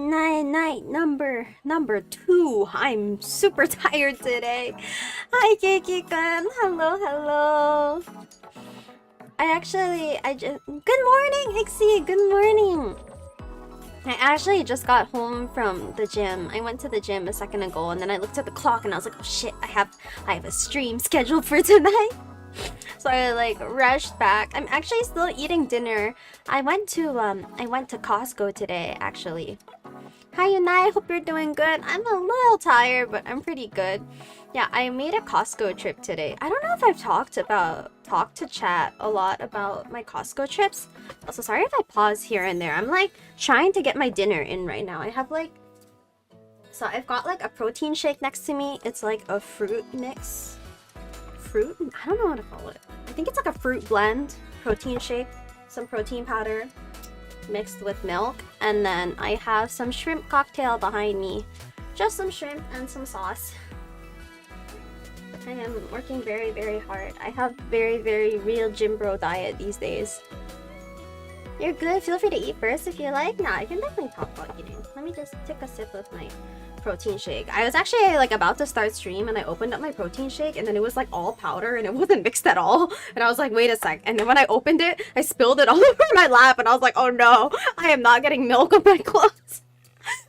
NAE night number 2. I'm super tired today. Hi Kiki-kun. Hello. Good morning, Ixie. Good morning. I actually just got home from the gym. I went to the gym a second ago and then I looked at the clock and I was like, oh shit, I have a stream scheduled for tonight. So I like rushed back. I'm actually still eating dinner. I went to Costco today actually. Hi Yunai, hope you're doing good. I'm a little tired, but I'm pretty good. Yeah, I made a Costco trip today. I don't know if I've talked to chat a lot about my Costco trips. Also, sorry if I pause here and there. I'm like trying to get my dinner in right now. I have like, so I've got like a protein shake next to me. It's like a fruit mix. Fruit? I don't know what to call it. I think it's like a fruit blend protein shake. Some protein powder mixed with milk. And then I have some shrimp cocktail behind me. Just some shrimp and some sauce. I am working very, very hard. I have very, very real gym bro diet these days. You're good. Feel free to eat first if you like. Nah, I can definitely talk about eating. Let me just take a sip of my protein shake. I was actually like about to start stream and I opened up my protein shake and then it was like all powder and it wasn't mixed at all. And I was like, wait a sec. And then when I opened it, I spilled it all over my lap and I was like, oh no, I am not getting milk on my clothes.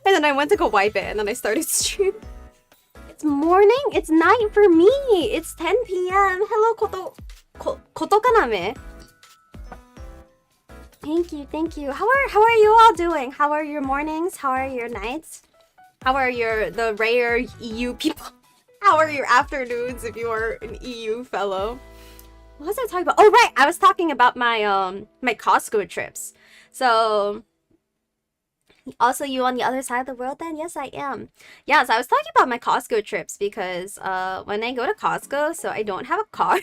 And then I went to go wipe it and then I started stream. It's morning? It's night for me. It's 10 p.m. Hello, Kotokaname. Thank you. How are you all doing? How are your mornings? How are your nights? How are the rare EU people? How are your afternoons if you are an EU fellow? What was I talking about? Oh right, I was talking about my my Costco trips. So also you on the other side of the world then? Yes, I am. Yeah, so I was talking about my Costco trips because when I go to Costco, so I don't have a car.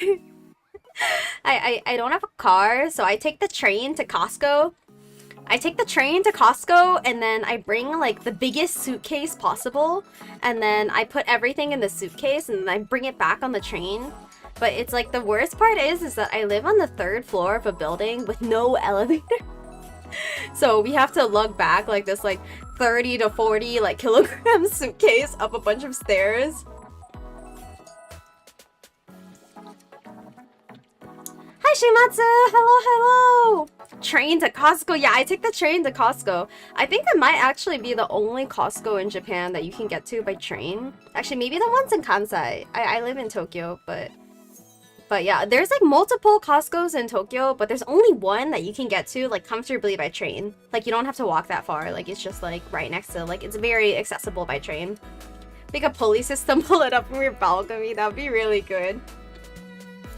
I don't have a car, so I take the train to Costco. And then I bring like the biggest suitcase possible and then I put everything in the suitcase and then I bring it back on the train. But it's like the worst part is that I live on the 3rd floor of a building with no elevator. So we have to lug back like this like 30 to 40 like kilogram suitcase up a bunch of stairs. Hi Shimatsu! Hello! Train to Costco. Yeah, I take the train to Costco. I think it might actually be the only Costco in Japan that you can get to by train. Actually, maybe the ones in Kansai. I live in Tokyo, but yeah, there's like multiple Costco's in Tokyo, but there's only one that you can get to like comfortably by train. Like you don't have to walk that far. Like it's just like right next to, like it's very accessible by train. Make a pulley system, pull it up from your balcony. That'd be really good.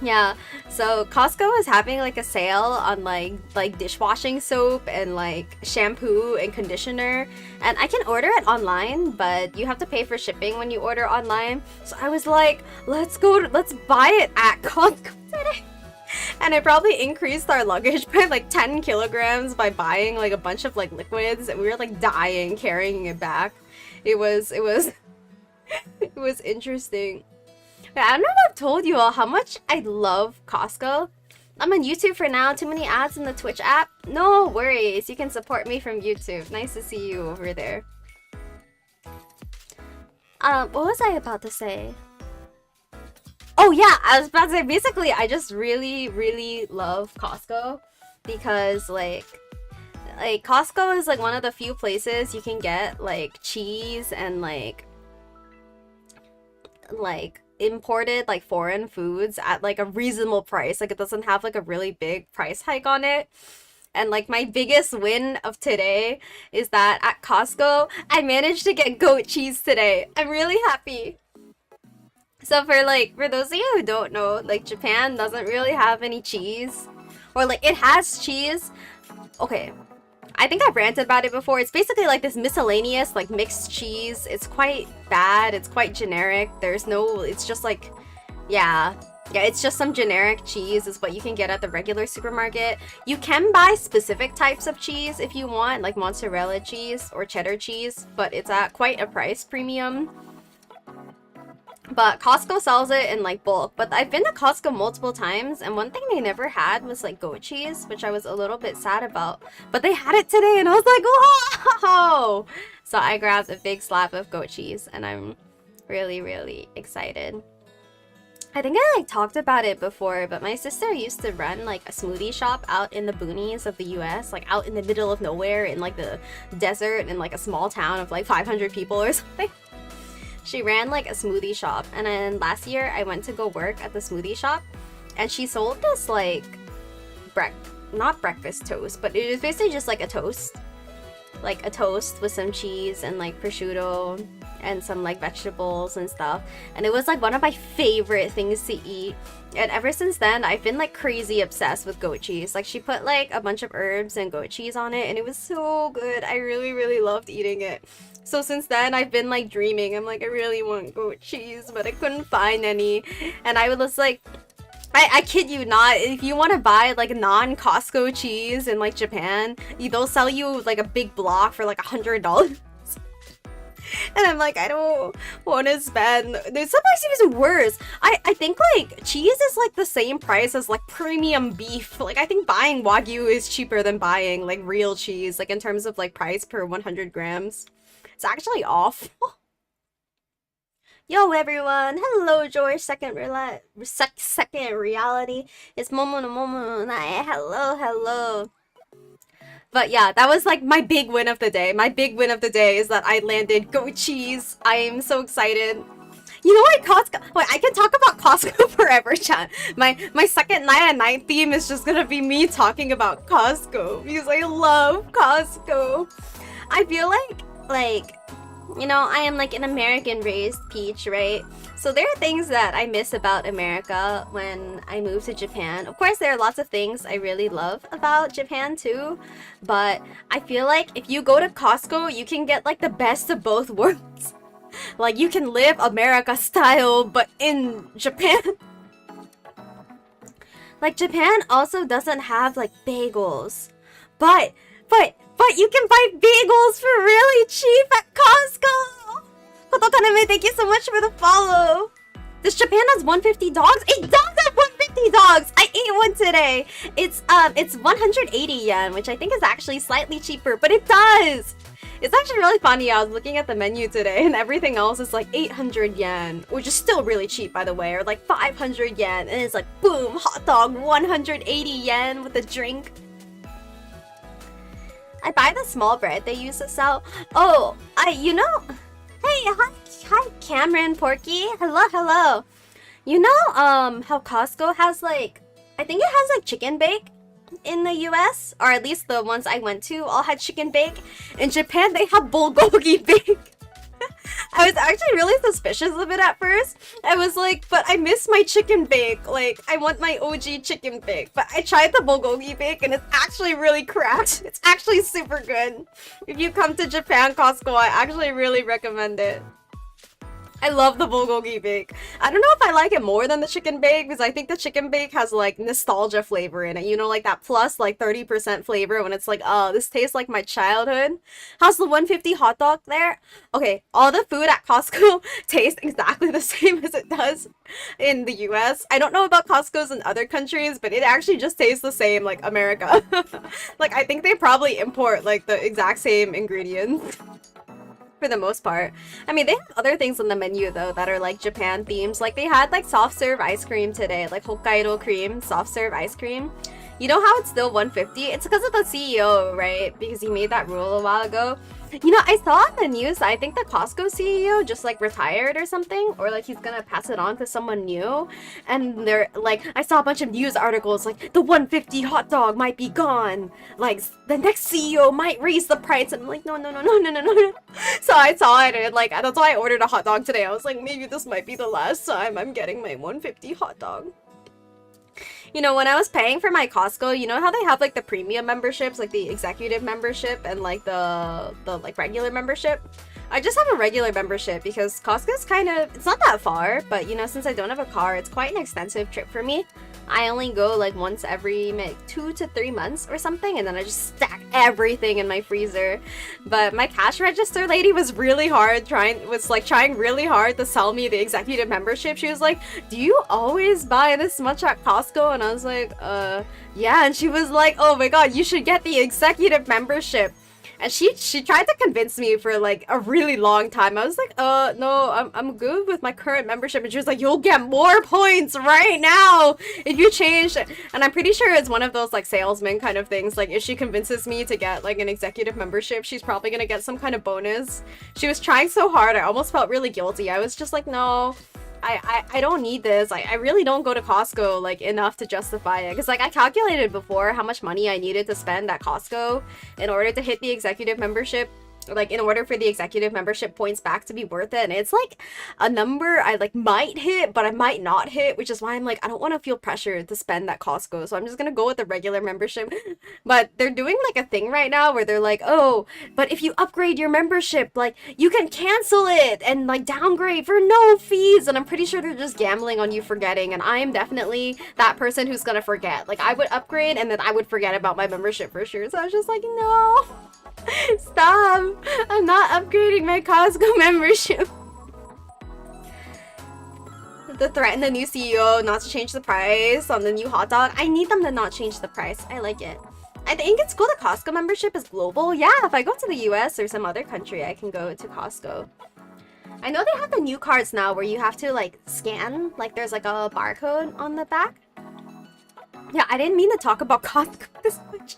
Yeah, so Costco is having like a sale on like dishwashing soap and like shampoo and conditioner, and I can order it online, but you have to pay for shipping when you order online. So I was like, let's buy it at Costco today. And it probably increased our luggage by like 10 kilograms by buying like a bunch of like liquids, and we were like dying carrying it back. It was it was interesting. I don't know if I've told you all how much I love Costco. I'm on YouTube for now. Too many ads in the Twitch app. No worries. You can support me from YouTube. Nice to see you over there. What was I about to say? Oh yeah, I was about to say basically I just really love Costco because like Costco is like one of the few places you can get like cheese and like imported like foreign foods at like a reasonable price. Like it doesn't have like a really big price hike on it. And like my biggest win of today is that at Costco I managed to get goat cheese today. I'm really happy. So for those of you who don't know, like Japan doesn't really have any cheese, or like it has cheese. Okay, I think I've ranted about it before. It's basically like this miscellaneous like mixed cheese. It's quite bad. It's quite generic. It's just like, yeah, it's just some generic cheese is what you can get at the regular supermarket. You can buy specific types of cheese if you want, like mozzarella cheese or cheddar cheese, but it's at quite a price premium. But Costco sells it in like bulk. But I've been to Costco multiple times, and one thing they never had was like goat cheese, which I was a little bit sad about. But they had it today, and I was like, oh! So I grabbed a big slab of goat cheese and I'm really, really excited. I think I like talked about it before, but my sister used to run like a smoothie shop out in the boonies of the US, like out in the middle of nowhere in like the desert in like a small town of like 500 people or something. She ran like a smoothie shop, and then last year I went to go work at the smoothie shop, and she sold this like not breakfast toast, but it was basically just like a toast with some cheese and like prosciutto and some like vegetables and stuff, and it was like one of my favorite things to eat. And ever since then I've been like crazy obsessed with goat cheese. Like she put like a bunch of herbs and goat cheese on it, and it was so good. I really, really loved eating it. So since then I've been like dreaming. I'm like, I really want goat cheese, but I couldn't find any. And I was like, I kid you not, if you want to buy like non-Costco cheese in like Japan, they'll sell you like a big block for like $100. And I'm like, I don't want to spend. There's sometimes even worse. I think like cheese is like the same price as like premium beef. Like I think buying Wagyu is cheaper than buying like real cheese, like in terms of like price per 100 grams. It's actually awful. Yo everyone, hello George, second reality. It's Momono Nae. Hello. But yeah, that was like my big win of the day. My big win of the day is that I landed goat cheese. I am so excited. You know what, Costco? Wait, I can talk about Costco forever, chat. My second night at night theme is just gonna be me talking about Costco because I love Costco. I feel like, you know, I am like an American raised peach, right? So there are things that I miss about America when I moved to Japan. Of course, there are lots of things I really love about Japan too, but I feel like if you go to Costco, you can get like the best of both worlds. Like you can live America style, but in Japan. Like Japan also doesn't have like bagels, but you can buy bagels for really cheap at Costco! Kotokaname, thank you so much for the follow! Does Japan has 150 dogs? It does have 150 dogs! I ate one today! It's 180 yen, which I think is actually slightly cheaper, but it does! It's actually really funny. I was looking at the menu today and everything else is like 800 yen, which is still really cheap by the way, or like 500 yen, and it's like boom, hot dog, 180 yen with a drink. I buy the small bread they used to sell. Oh, you know, hey, hi, Cameron, Porky, hello. You know, how Costco has like, I think it has like chicken bake in the US, or at least the ones I went to all had chicken bake. In Japan, they have bulgogi bake. I was actually really suspicious of it at first. I was like, but I miss my chicken bake. Like, I want my OG chicken bake. But I tried the bulgogi bake and it's actually really cracked. It's actually super good. If you come to Japan Costco, I actually really recommend it. I love the bulgogi bake. I don't know if I like it more than the chicken bake because I think the chicken bake has like nostalgia flavor in it. You know, like that plus like 30% flavor when it's like, oh, this tastes like my childhood. How's the 150 hot dog there? Okay, all the food at Costco tastes exactly the same as it does in the US. I don't know about Costco's in other countries, but it actually just tastes the same like America. Like I think they probably import like the exact same ingredients. For the most part. I mean, they have other things on the menu though that are like Japan themes. Like they had like soft serve ice cream today, like Hokkaido cream soft serve ice cream. You know how it's still 150? It's because of the CEO, right? Because he made that rule a while ago. You know, I saw on the news, I think the Costco CEO just like retired or something, or like he's gonna pass it on to someone new. And they're like, I saw a bunch of news articles like the 150 hot dog might be gone. Like the next CEO might raise the price. And I'm like, no. So I saw it and like, that's why I ordered a hot dog today. I was like, maybe this might be the last time I'm getting my 150 hot dog. You know, when I was paying for my Costco, you know how they have like the premium memberships, like the executive membership and like the like regular membership? I just have a regular membership because Costco's kind of, it's not that far, but you know, since I don't have a car, it's quite an extensive trip for me. I only go like once every like 2 to 3 months or something, and then I just stack everything in my freezer. But my cash register lady was really hard trying really hard to sell me the executive membership. She was like, do you always buy this much at Costco? And I was like, yeah. And she was like, oh my god, you should get the executive membership. And she tried to convince me for like a really long time. I was like, no, I'm good with my current membership. And she was like, you'll get more points right now if you change. And I'm pretty sure it's one of those like salesman kind of things. Like if she convinces me to get like an executive membership, she's probably gonna get some kind of bonus. She was trying so hard. I almost felt really guilty. I was just like, no. I don't need this. I really don't go to Costco like enough to justify it, because like I calculated before how much money I needed to spend at Costco in order to hit the executive membership, like in order for the executive membership points back to be worth it. And it's like a number I like might hit, but I might not hit, which is why I'm like, I don't want to feel pressured to spend at Costco, so I'm just gonna go with the regular membership. But they're doing like a thing right now where they're like, oh, but if you upgrade your membership, like you can cancel it and like downgrade for no fees. And I'm pretty sure they're just gambling on you forgetting, and I am definitely that person who's gonna forget. Like I would upgrade and then I would forget about my membership for sure. So I was just like, no. Stop! I'm not upgrading my Costco membership. To threaten the new CEO not to change the price on the new hot dog. I need them to not change the price. I like it. I think it's cool the Costco membership is global. Yeah, if I go to the US or some other country, I can go to Costco. I know they have the new cards now where you have to like scan, like there's like a barcode on the back. Yeah, I didn't mean to talk about Costco this much.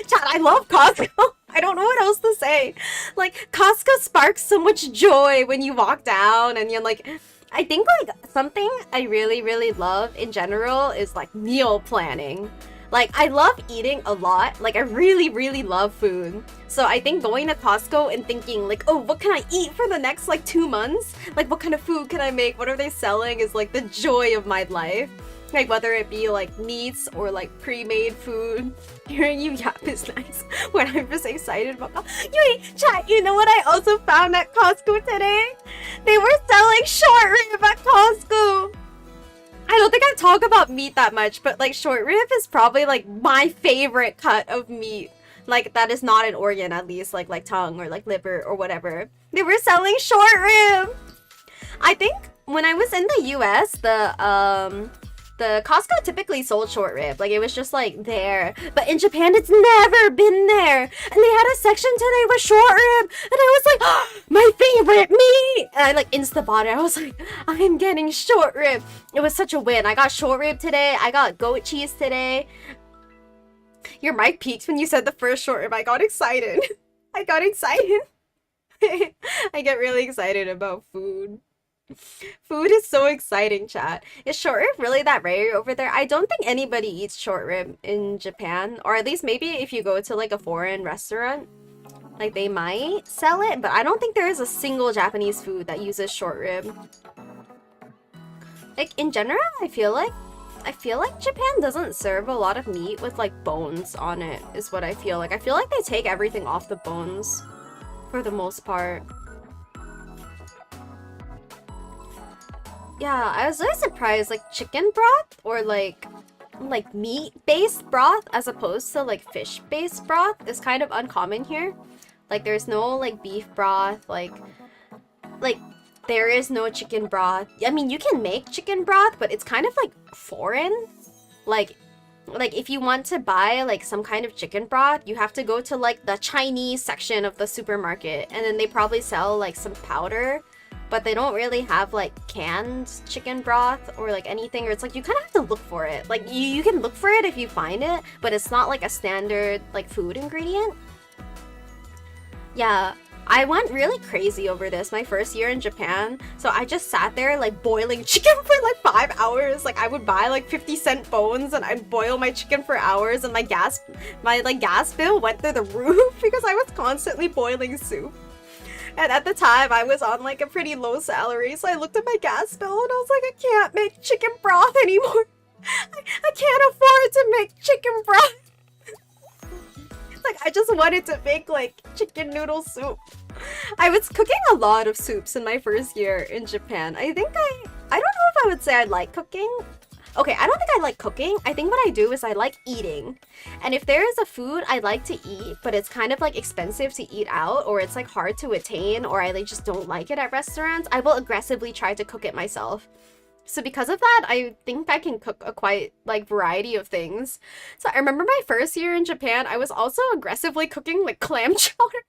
Chat, I love Costco. I don't know what else to say. Like, Costco sparks so much joy when you walk down and you're like... I think, like, something I really, really love in general is, like, meal planning. Like, I love eating a lot. Like, I really, really love food. So I think going to Costco and thinking, like, oh, what can I eat for the next, like, 2 months? Like, what kind of food can I make? What are they selling? Is, like, the joy of my life. Like, whether it be, like, meats or, like, pre-made food. Hearing you yap is nice when I'm just excited about Yui, chat, you know what I also found at Costco today? They were selling short rib at Costco. I don't think I talk about meat that much, but, like, short rib is probably, like, my favorite cut of meat. Like, that is not an organ, at least, like tongue or, like, liver or whatever. They were selling short rib! I think when I was in the US, the Costco typically sold short rib. Like, it was just, like, there. But in Japan, it's never been there. And they had a section today with short rib. And I was like, oh, my favorite meat! And I, like, insta-bought it. I was like, I am getting short rib. It was such a win. I got short rib today. I got goat cheese today. Your mic peaked when you said the first short rib. I got excited. I got excited. I get really excited about food. Food is so exciting, chat. Is short rib really that rare over there? I don't think anybody eats short rib in Japan. Or at least maybe if you go to like a foreign restaurant, like they might sell it. But I don't think there is a single Japanese food that uses short rib. Like in general, I feel like Japan doesn't serve a lot of meat with like bones on it, is what I feel like. I feel like they take everything off the bones for the most part. Yeah, I was really surprised, like chicken broth or like meat-based broth as opposed to like fish-based broth is kind of uncommon here. Like there's no like beef broth, like there is no chicken broth. I mean, you can make chicken broth, but it's kind of like foreign. Like if you want to buy like some kind of chicken broth, you have to go to like the Chinese section of the supermarket, and then they probably sell like some powder. But they don't really have like canned chicken broth or like anything, or it's like you kind of have to look for it. Like you can look for it if you find it, but it's not like a standard like food ingredient. Yeah, I went really crazy over this my first year in Japan. So I just sat there like boiling chicken for like 5 hours. Like I would buy like 50-cent bones and I'd boil my chicken for hours, and my gas bill went through the roof because I was constantly boiling soup. And at the time, I was on like a pretty low salary, so I looked at my gas bill and I was like, I can't make chicken broth anymore. I can't afford to make chicken broth. Like, I just wanted to make like chicken noodle soup. I was cooking a lot of soups in my first year in Japan. I don't know if I would say I like cooking. Okay, I don't think I like cooking. I think what I do is I like eating. And if there is a food I like to eat, but it's kind of like expensive to eat out, or it's like hard to attain, or I like just don't like it at restaurants, I will aggressively try to cook it myself. So because of that, I think I can cook a quite like variety of things. So I remember my first year in Japan, I was also aggressively cooking like clam chowder.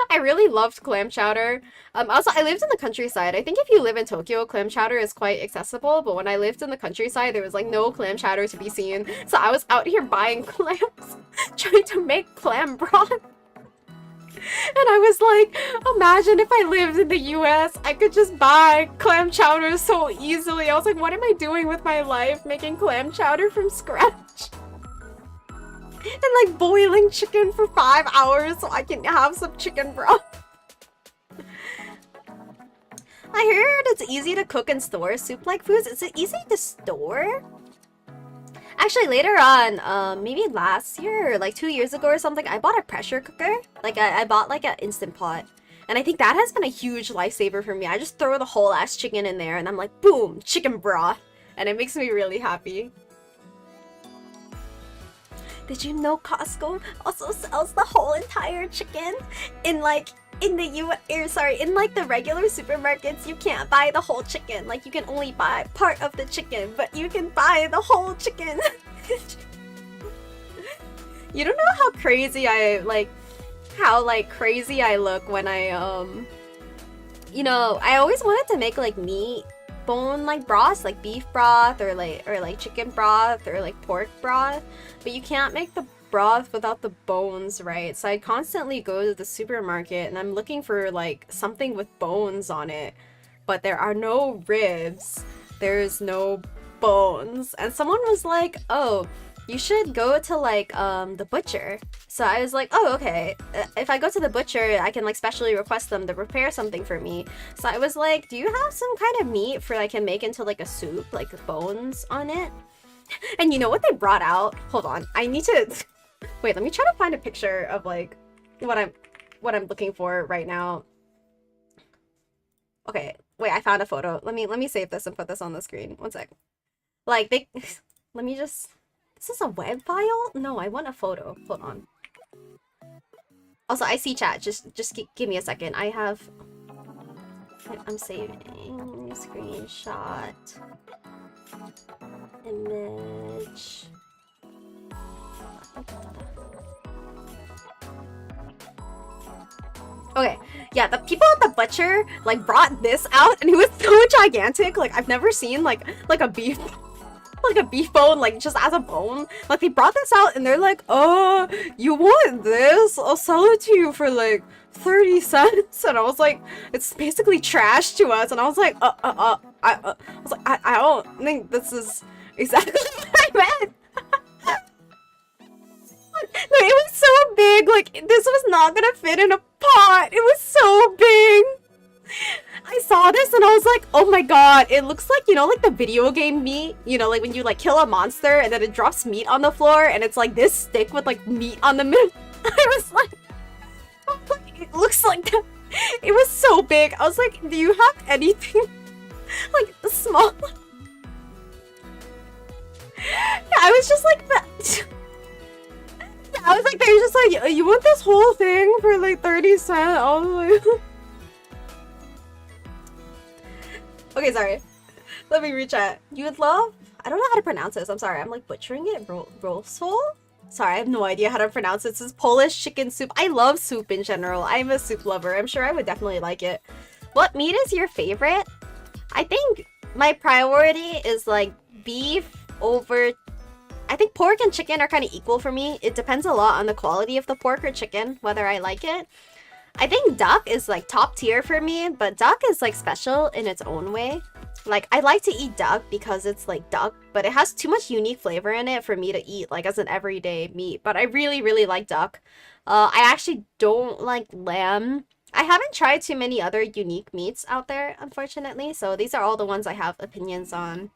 I really loved clam chowder. Also, I lived in the countryside. I think if you live in Tokyo, clam chowder is quite accessible, but when I lived in the countryside, there was like no clam chowder to be seen. So I was out here buying clams, trying to make clam broth. And I was like, imagine if I lived in the US, I could just buy clam chowder so easily. I was like, what am I doing with my life making clam chowder from scratch? And like boiling chicken for 5 hours so I can have some chicken broth. I heard it's easy to cook and store soup-like foods. Is it easy to store? Actually, later on, maybe last year or like 2 years ago or something, I bought a pressure cooker. Like I bought like an Instant Pot. And I think that has been a huge lifesaver for me. I just throw the whole ass chicken in there and I'm like, boom, chicken broth. And it makes me really happy. Did you know Costco also sells the whole entire chicken? In like in the in like the regular supermarkets, you can't buy the whole chicken. Like you can only buy part of the chicken, but you can buy the whole chicken. You don't know how crazy crazy I look when I you know, I always wanted to make like meat bone like broths, like beef broth or like chicken broth or like pork broth, but you can't make the broth without the bones, right? So I constantly go to the supermarket and I'm looking for like something with bones on it, but there are no ribs, there's no bones. And someone was like, oh, you should go to like the butcher. So I was like, oh, okay, if I go to the butcher, I can like specially request them to prepare something for me. So I was like, do you have some kind of meat for I can make into like a soup, like bones on it? And you know what they brought out? Hold on, I need to wait, let me try to find a picture of like what I'm looking for right now. Okay, wait, I found a photo. Let me save this and put this on the screen. One sec. Like they let me just, is this a web file? No, I want a photo. Hold on. Also, I see chat. Just give me a second. I'm saving screenshot. Image. Okay, yeah, the people at the butcher like brought this out and it was so gigantic. Like I've never seen like a beef bone, like just as a bone. Like they brought this out and they're like, oh, you want this? I'll sell it to you for like 30 cents. And I was like, it's basically trash to us. And I was like, I don't think this is exactly what I meant. No, it was so big, like this was not gonna fit in a pot. It was so big. I saw this and I was like, oh my god, it looks like, you know, like the video game meat, you know, like when you like kill a monster and then it drops meat on the floor and it's like this stick with like meat on the middle. I was like, it looks like that. It was so big. I was like, do you have anything like small? Yeah, I was just like that. I was like, they're just like, you want this whole thing for like 30 cents? I was like, okay, sorry. Let me rechat. You would love, I don't know how to pronounce this. I'm sorry. I'm like butchering it. Rosol? Sorry, I have no idea how to pronounce it. This is Polish chicken soup. I love soup in general. I'm a soup lover. I'm sure I would definitely like it. What meat is your favorite? I think my priority is like beef over, I think pork and chicken are kind of equal for me. It depends a lot on the quality of the pork or chicken, whether I like it. I think duck is like top tier for me, but duck is like special in its own way. Like I like to eat duck because it's like duck, but it has too much unique flavor in it for me to eat like as an everyday meat. But I really like duck. I actually don't like lamb. I haven't tried too many other unique meats out there, unfortunately. So these are all the ones I have opinions on.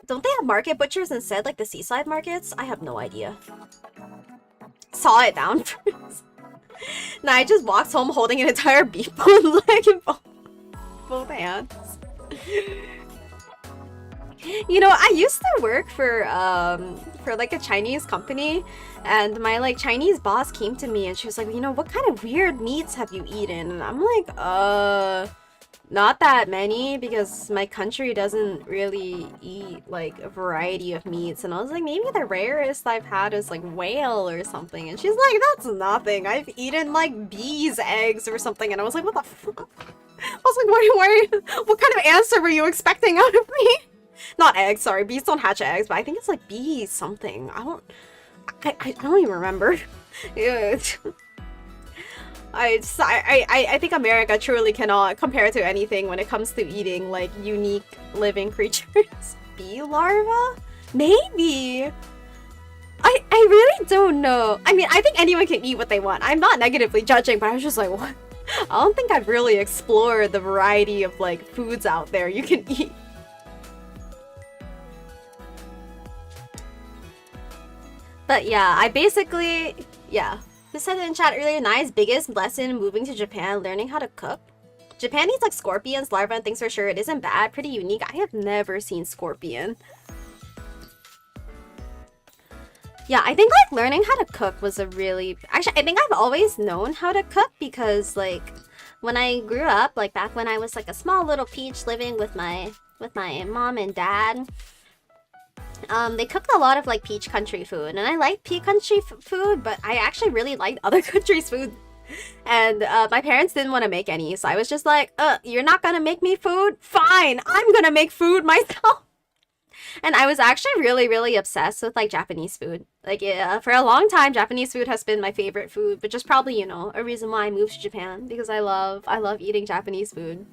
Don't they have market butchers instead, like the seaside markets? I have no idea. Saw it down first. Nah, I just walked home holding an entire beef bone leg in both hands. You know, I used to work for like a Chinese company, and my like Chinese boss came to me and she was like, you know, what kind of weird meats have you eaten? And I'm like, Not that many, because my country doesn't really eat like a variety of meats, and I was like, maybe the rarest I've had is like whale or something, and she's like, that's nothing. I've eaten like bees' eggs or something, and I was like, what the fuck? I was like, what kind of answer were you expecting out of me? Not eggs, sorry, bees don't hatch eggs, but I think it's like bees something. I don't even remember. Yeah. I think America truly cannot compare to anything when it comes to eating like unique living creatures. Bee larva? Maybe. I really don't know. I mean, I think anyone can eat what they want. I'm not negatively judging, but I was just like, what? I don't think I've really explored the variety of like foods out there you can eat. But yeah, I basically, yeah. Who said in chat earlier, Nae's biggest lesson moving to Japan, learning how to cook? Japan eats like scorpions, larvae, and things for sure. It isn't bad, pretty unique. I have never seen scorpion. Yeah, I think like learning how to cook was a really... Actually, I think I've always known how to cook because like when I grew up, like back when I was like a small little peach living with my mom and dad, they cooked a lot of like peach country food, and I like peach country food, but I actually really liked other countries' food. And my parents didn't want to make any, so I was just like, you're not gonna make me food? Fine, I'm gonna make food myself. And I was actually really, really obsessed with like Japanese food. Like, yeah, for a long time, Japanese food has been my favorite food, which is probably, you know, a reason why I moved to Japan, because I love eating Japanese food.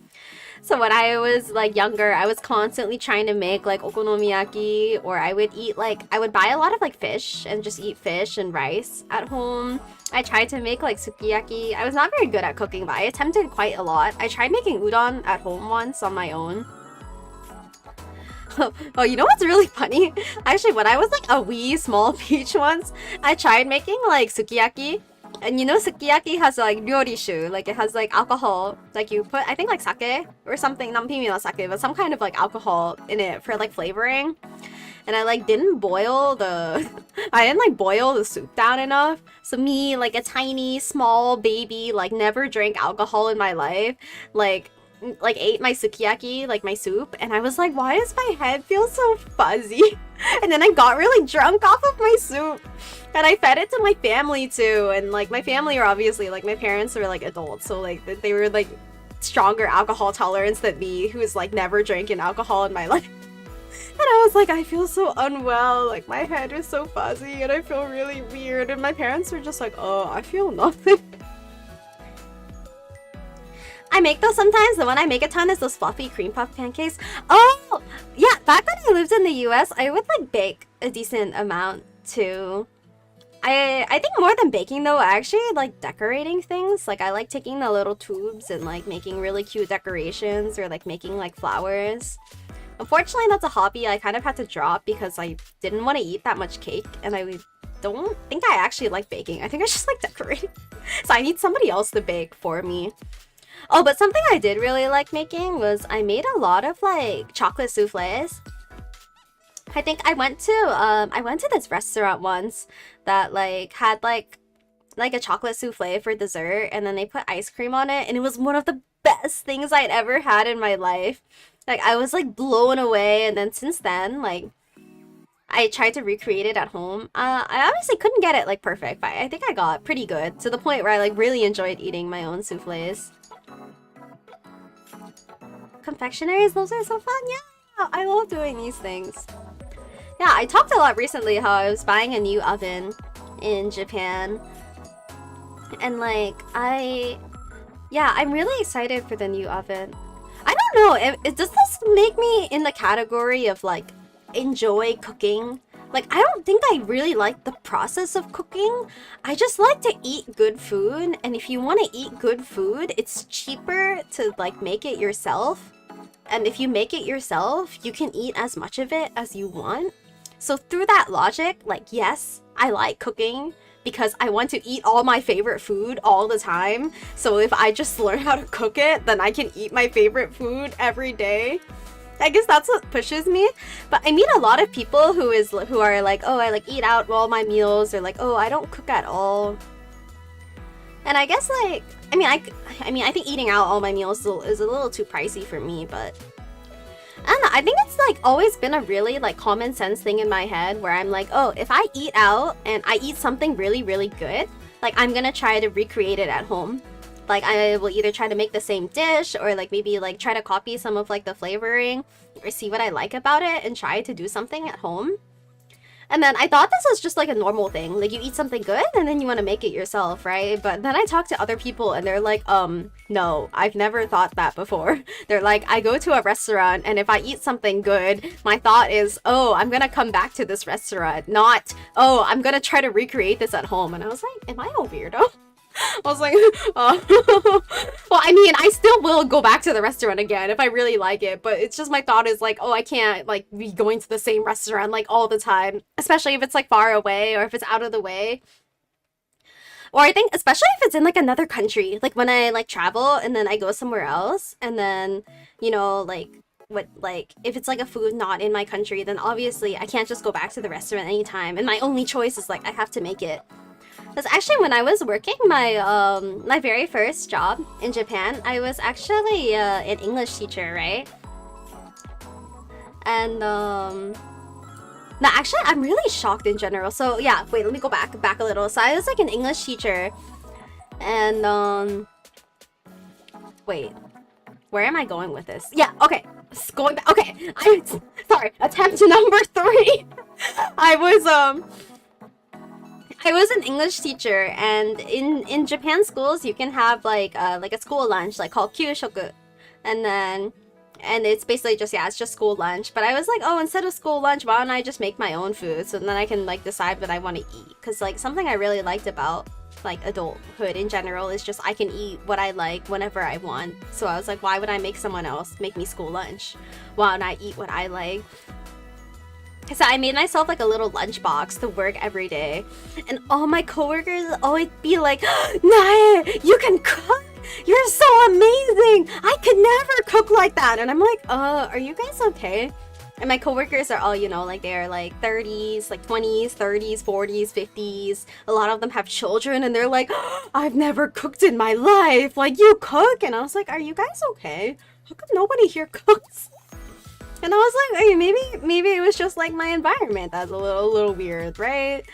So when I was like younger, I was constantly trying to make like okonomiyaki, or I would buy a lot of like fish and just eat fish and rice at home. I tried to make like sukiyaki. I was not very good at cooking, but I attempted quite a lot. I tried making udon at home once on my own. Oh, you know what's really funny? Actually, when I was like a wee small peach once, I tried making like sukiyaki. And you know sukiyaki has like ryorishu, like it has like alcohol, like you put, I think like sake or something, nampimi no sake, but some kind of like alcohol in it for like flavoring. And I like didn't boil the, I didn't like boil the soup down enough. So me, like a tiny, small baby, like never drank alcohol in my life, like ate my sukiyaki, like my soup, and I was like, why does my head feel so fuzzy? And then I got really drunk off of my soup, and I fed it to my family too. And like my family are obviously like, my parents are like adults, so like they were like stronger alcohol tolerance than me, who's like never drinking alcohol in my life. And I was like, I feel so unwell, like my head is so fuzzy and I feel really weird. And my parents were just like, oh, I feel nothing. I make those sometimes. The one I make a ton is those fluffy cream puff pancakes. Oh, yeah. Back when I lived in the US, I would like bake a decent amount too. I think more than baking though, I actually like decorating things. Like I like taking the little tubes and like making really cute decorations, or like making like flowers. Unfortunately, that's a hobby I kind of had to drop because I didn't want to eat that much cake, and I don't think I actually like baking. I think I just like decorating. So I need somebody else to bake for me. Oh, but something I did really like making was I made a lot of like chocolate soufflés. I think I went to this restaurant once that like had like a chocolate soufflé for dessert, and then they put ice cream on it, and it was one of the best things I'd ever had in my life. Like I was like blown away, and then since then like I tried to recreate it at home. I obviously couldn't get it like perfect, but I think I got pretty good, to the point where I like really enjoyed eating my own soufflés. Confectionaries, those are so fun. Yeah, I love doing these things. Yeah, I talked a lot recently how I was buying a new oven in Japan, and like I'm really excited for the new oven. I don't know, does this make me in the category of like enjoy cooking? Like, I don't think I really like the process of cooking. I just like to eat good food, and if you want to eat good food, it's cheaper to like make it yourself. And if you make it yourself, you can eat as much of it as you want. So through that logic, like, yes, I like cooking because I want to eat all my favorite food all the time. So if I just learn how to cook it, then I can eat my favorite food every day. I guess that's what pushes me. But I meet a lot of people who are like, oh, I like eat out all my meals, or like, oh, I don't cook at all. And I guess like, I think eating out all my meals is a little too pricey for me, but I don't know. I think it's like always been a really like common sense thing in my head where I'm like, oh, if I eat out and I eat something really, really good, like I'm gonna try to recreate it at home. Like I will either try to make the same dish or like maybe like try to copy some of like the flavoring or see what I like about it and try to do something at home. And then I thought this was just like a normal thing. Like you eat something good and then you want to make it yourself, right? But then I talk to other people and they're like, no, I've never thought that before. They're like, I go to a restaurant and if I eat something good, my thought is, oh, I'm gonna come back to this restaurant, not, oh, I'm gonna try to recreate this at home. And I was like, am I a weirdo? I was like, well, I mean, I still will go back to the restaurant again if I really like it, but it's just my thought is like, oh, I can't like be going to the same restaurant like all the time, especially if it's like far away or if it's out of the way. Or I think especially if it's in like another country, like when I like travel and then I go somewhere else and then, you know, like what like if it's like a food not in my country, then obviously I can't just go back to the restaurant anytime and my only choice is like I have to make it. Because actually when I was working my my very first job in Japan, I was actually an English teacher, right? And no, actually I'm really shocked in general. So yeah, wait, let me go back a little. So I was like an English teacher and wait, where am I going with this? Yeah, okay. Going back. Okay, I'm sorry. Attempt number 3. I was an English teacher, and in Japan schools you can have like a school lunch like called kyushoku, and it's basically just it's just school lunch. But I was like, oh, instead of school lunch, why don't I just make my own food so then I can like decide what I want to eat? Because like something I really liked about like adulthood in general is just I can eat what I like whenever I want. So I was like, why would I make someone else make me school lunch? Why don't I eat what I like? So I made myself like a little lunchbox to work every day, and all my coworkers always be like, Nae, you can cook? You're so amazing! I could never cook like that! And I'm like, are you guys okay? And my coworkers are all, you know, like they're like 30s, like 20s, 30s, 40s, 50s. A lot of them have children and they're like, I've never cooked in my life! Like, you cook? And I was like, are you guys okay? How come nobody here cooks? And I was like, hey, maybe it was just like my environment that's a little weird, right?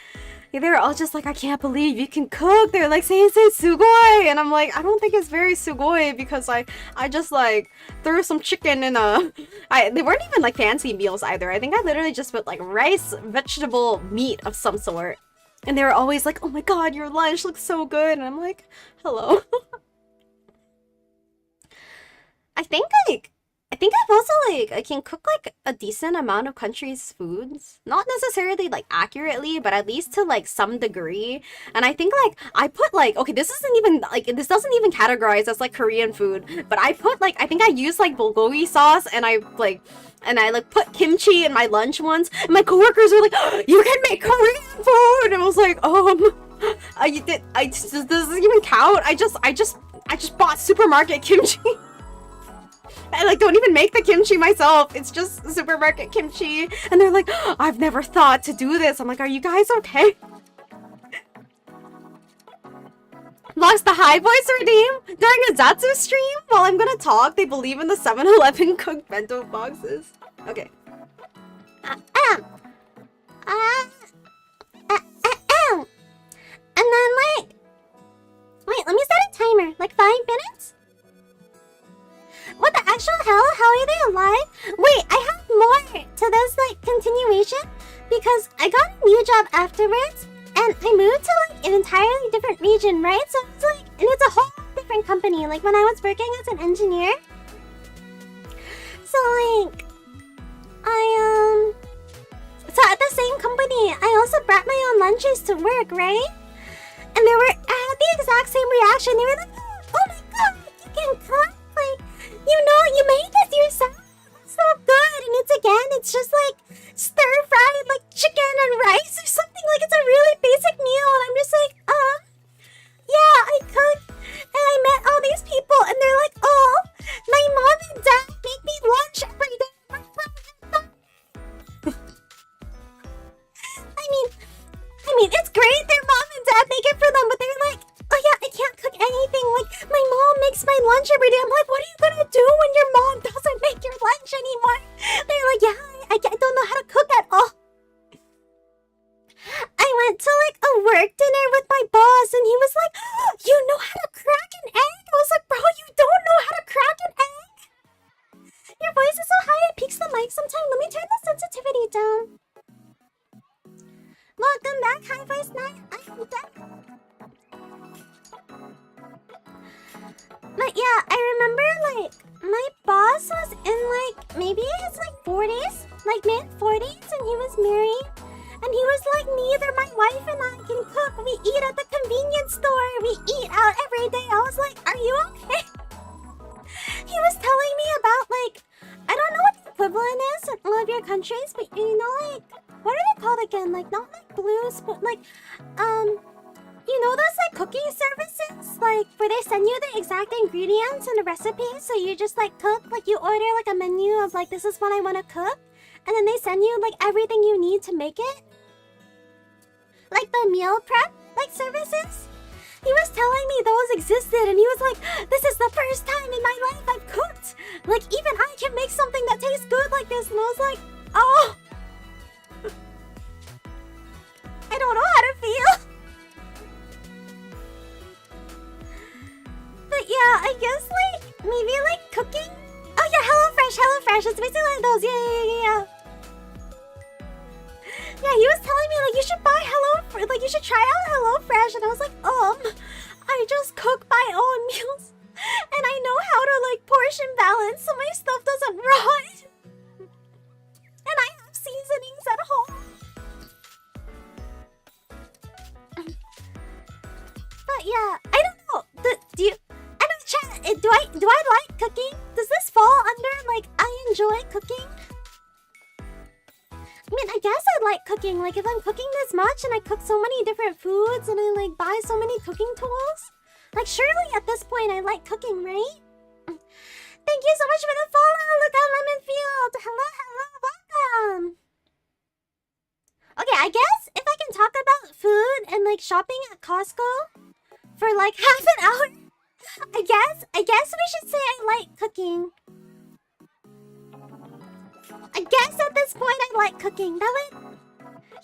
They were all just like, I can't believe you can cook. They're like, sensei sugoi. And I'm like, I don't think it's very sugoi because I just like threw some chicken in they weren't even like fancy meals either. I think I literally just put like rice, vegetable, meat of some sort. And they were always like, oh my god, your lunch looks so good. And I'm like, hello. I think I've also like I can cook like a decent amount of countries' foods. Not necessarily like accurately, but at least to like some degree. And I think like I put like okay, this doesn't even categorize as like Korean food, but I put like I think I used like bulgogi sauce and I put kimchi in my lunch once. And my coworkers were like, oh, you can make Korean food, and I was like, does this even count? I just bought supermarket kimchi. I like don't even make the kimchi myself. It's just supermarket kimchi. And they're like, oh, I've never thought to do this. I'm like, are you guys okay? Lost the high voice redeem during a Zatsu stream? While I'm gonna talk, they believe in the 7-Eleven cooked bento boxes. Okay. And then like, wait, let me set a timer. Like 5 minutes? What the actual hell? How are they alive? Wait, I have more to this, like, continuation. Because I got a new job afterwards, and I moved to, like, an entirely different region, right? So it's, like, and it's a whole different company. Like, when I was working as an engineer. So, like, so at the same company, I also brought my own lunches to work, right? And I had the exact same reaction. They were like, oh my god, you can cook? Like, you know, you made this yourself. It's so good. And it's just like stir-fried like chicken and rice or something. Like it's a really basic meal. And I'm just like, yeah, I cook. And I met all these people and they're like, oh, my mom and dad make me lunch every day. I mean, it's great their mom and dad make it for them, but they're like, oh yeah, I can't cook. makes my lunch every day. I'm like, what are you gonna do when your mom doesn't make your lunch anymore? They're like, yeah, I don't know how to cook at all. I went to like a work dinner with my boss and he was like, oh, you know how to crack an egg? I was like, bro, you don't know how to crack an egg? Your voice is so high it peaks the mic sometimes. Let me turn the sensitivity down. Welcome back, High Voice Night. I'm back. But yeah, I remember like my boss was in like maybe his like 40s, like mid-40s, and he was married. And he was like, neither my wife and I can cook. We eat at the convenience store. We eat out every day. I was like, are you okay? He was telling me about like, I don't know what the equivalent is in all of your countries, but you know, like, what are they called again? Like, not like blues, but like, you know those like cooking services? Like, where they send you the exact ingredients and the recipe, so you just like cook, like you order like a menu of like, this is what I want to cook. And then they send you like everything you need to make it. Like the meal prep like services. He was telling me those existed and he was like, this is the first time in my life I've cooked. Like even I can make something that tastes good like this. And I was like, oh. I don't know how to feel. But yeah, I guess like maybe like cooking. Oh yeah, HelloFresh. It's basically like those. Yeah. Yeah, he was telling me like you should buy like you should try out HelloFresh, and I was like, I just cook my own meals, and I know how to like portion balance so my stuff doesn't rot, and I have seasonings at home. But yeah, I don't know. Do you? I don't chat. Do I like cooking? Does this fall under like I enjoy cooking? I mean, I guess I like cooking. Like, if I'm cooking this much and I cook so many different foods and I, like, buy so many cooking tools, like, surely at this point I like cooking, right? Thank you so much for the follow, Luca Lemonfield! Hello, welcome! Okay, I guess if I can talk about food and, like, shopping at Costco for, like, half an hour, I guess we should say I like cooking. I guess at this point I like cooking. That would...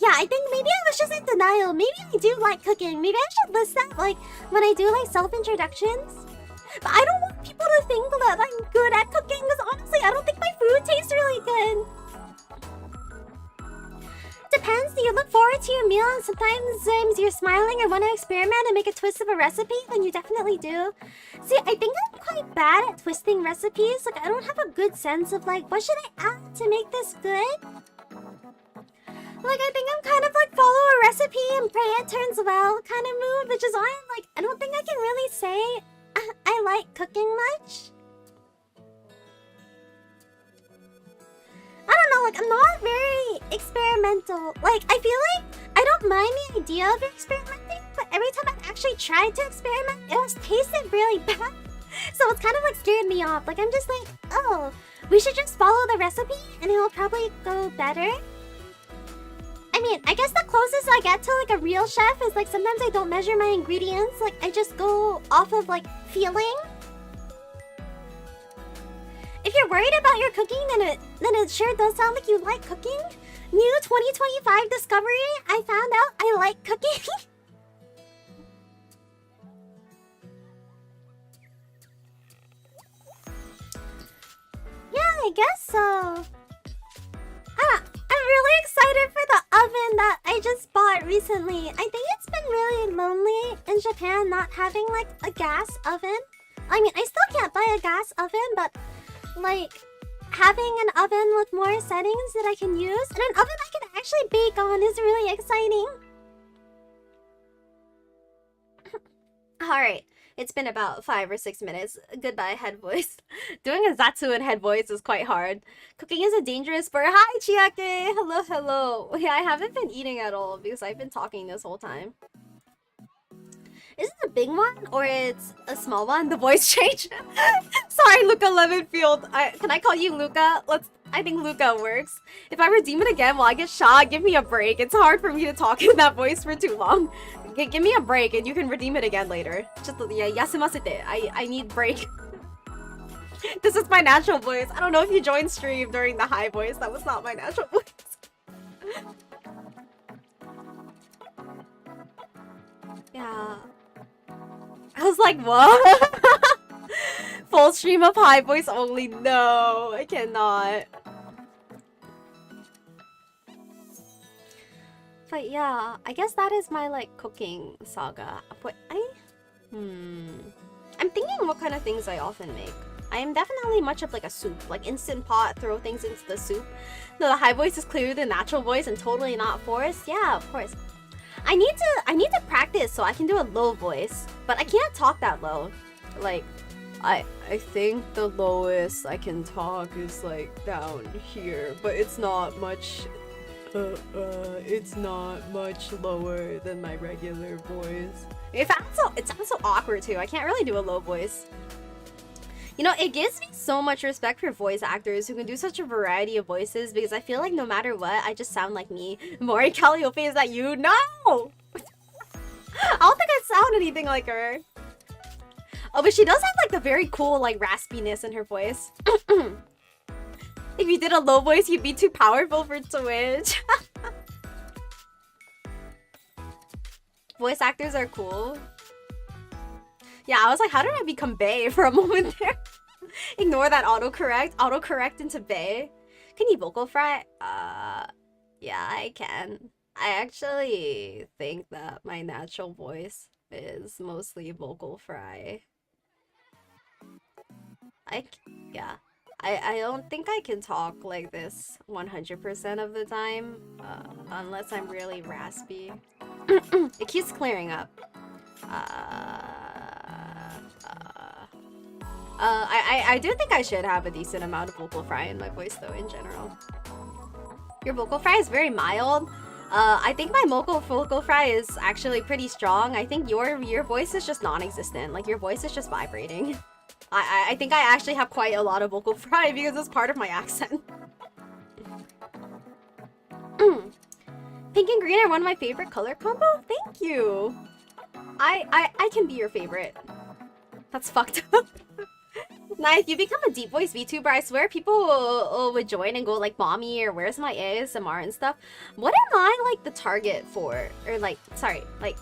Yeah, I think maybe I was just in denial. Maybe I do like cooking. Maybe I should list that, like, when I do, like, self-introductions. But I don't want people to think that I'm good at cooking, because honestly, I don't think my food tastes really good. Depends. Do you look forward to your meal and sometimes you're smiling and want to experiment and make a twist of a recipe? Then you definitely do. See, I think I'm quite bad at twisting recipes. Like, I don't have a good sense of, like, what should I add to make this good? Like, I think I'm kind of, like, follow a recipe and pray it turns well kind of mood, which is why I'm, like, I don't think I can really say I like cooking much. I don't know, like, I'm not very experimental. Like, I feel like I don't mind the idea of experimenting, but every time I've actually tried to experiment, it has tasted really bad. So it's kind of, like, scared me off. Like, I'm just like, oh, we should just follow the recipe and it'll probably go better. I mean, I guess the closest I get to, like, a real chef is, like, sometimes I don't measure my ingredients. Like, I just go off of, like, feeling. If you're worried about your cooking, then it sure does sound like you like cooking. New 2025 discovery, I found out I like cooking. Yeah, I guess so. I'm really excited for the oven that I just bought recently. I think it's been really lonely in Japan not having, like, a gas oven. I mean, I still can't buy a gas oven, but, like, having an oven with more settings that I can use and an oven I can actually bake on is really exciting. Alright, it's been about 5 or 6 minutes. Goodbye, head voice. Doing a Zatsu in head voice is quite hard. Cooking is a dangerous sport. Hi, Chiake! Hello. Yeah, I haven't been eating at all because I've been talking this whole time. Is it a big one or it's a small one? The voice change? Sorry, Luca Lemonfield. Can I call you Luca? I think Luca works. If I redeem it again while I get shot, give me a break. It's hard for me to talk in that voice for too long. Give me a break and you can redeem it again later. Just yeah, yasumasete. I need break. This is my natural voice. I don't know if you joined stream during the high voice. That was not my natural voice. Yeah. I was like, what? Full stream of high voice only. No, I cannot. But yeah, I guess that is my like cooking saga. But I'm thinking what kind of things I often make. I am definitely much of like a soup, like instant pot, throw things into the soup. No, the high voice is clearly the natural voice and totally not forced. Yeah, of course. I need to practice so I can do a low voice, but I can't talk that low. Like, I think the lowest I can talk is like down here, but it's not much. It's not much lower than my regular voice. It sounds so awkward too. I can't really do a low voice. You know, it gives me so much respect for voice actors who can do such a variety of voices because I feel like no matter what, I just sound like me. Mori Calliope, is that you? No! I don't think I sound anything like her. Oh, but she does have like the very cool like raspiness in her voice. If you did a low voice, you'd be too powerful for Twitch. Voice actors are cool. Yeah, I was like, how did I become Bae for a moment there? Ignore that autocorrect. Autocorrect into Bae. Can you vocal fry? Yeah, I can. I actually think that my natural voice is mostly vocal fry. Yeah. I don't think I can talk like this 100% of the time, unless I'm really raspy. It keeps clearing up. I do think I should have a decent amount of vocal fry in my voice though, in general. Your vocal fry is very mild. I think my vocal fry is actually pretty strong. I think your voice is just non-existent. Like your voice is just vibrating. I think I actually have quite a lot of vocal fry because it's part of my accent. Pink and green are one of my favorite color combo. Thank you. I can be your favorite. That's fucked up. Nah, if you become a deep voice VTuber, I swear people would join and go like, mommy, or where's my ASMR and stuff. What am I like the target for? Or like, sorry, like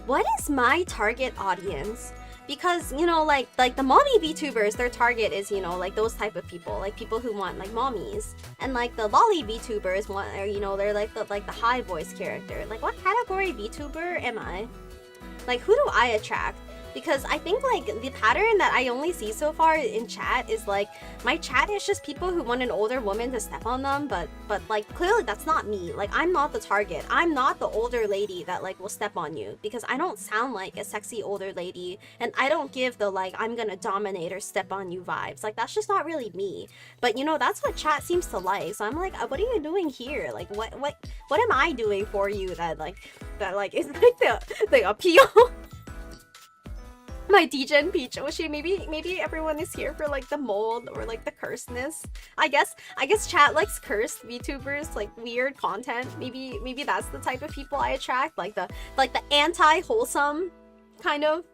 what is my target audience? Because, you know, like the mommy VTubers, their target is, you know, like those type of people, like people who want like mommies, and like the lolly VTubers want, or you know, they're like the high voice character. Like, what category VTuber am I? Like, who do I attract? Because I think like the pattern that I only see so far in chat is like my chat is just people who want an older woman to step on them, but like clearly that's not me. Like, I'm not the target. I'm not the older lady that like will step on you because I don't sound like a sexy older lady, and I don't give the like I'm gonna dominate or step on you vibes. Like, that's just not really me. But you know, that's what chat seems to like. So I'm like, what are you doing here? Like, what am I doing for you that is like the appeal? My DJ Peach Oshi, maybe everyone is here for like the mold or like the cursedness. I guess chat likes cursed VTubers, like weird content. Maybe that's the type of people I attract, like the anti-wholesome kind of.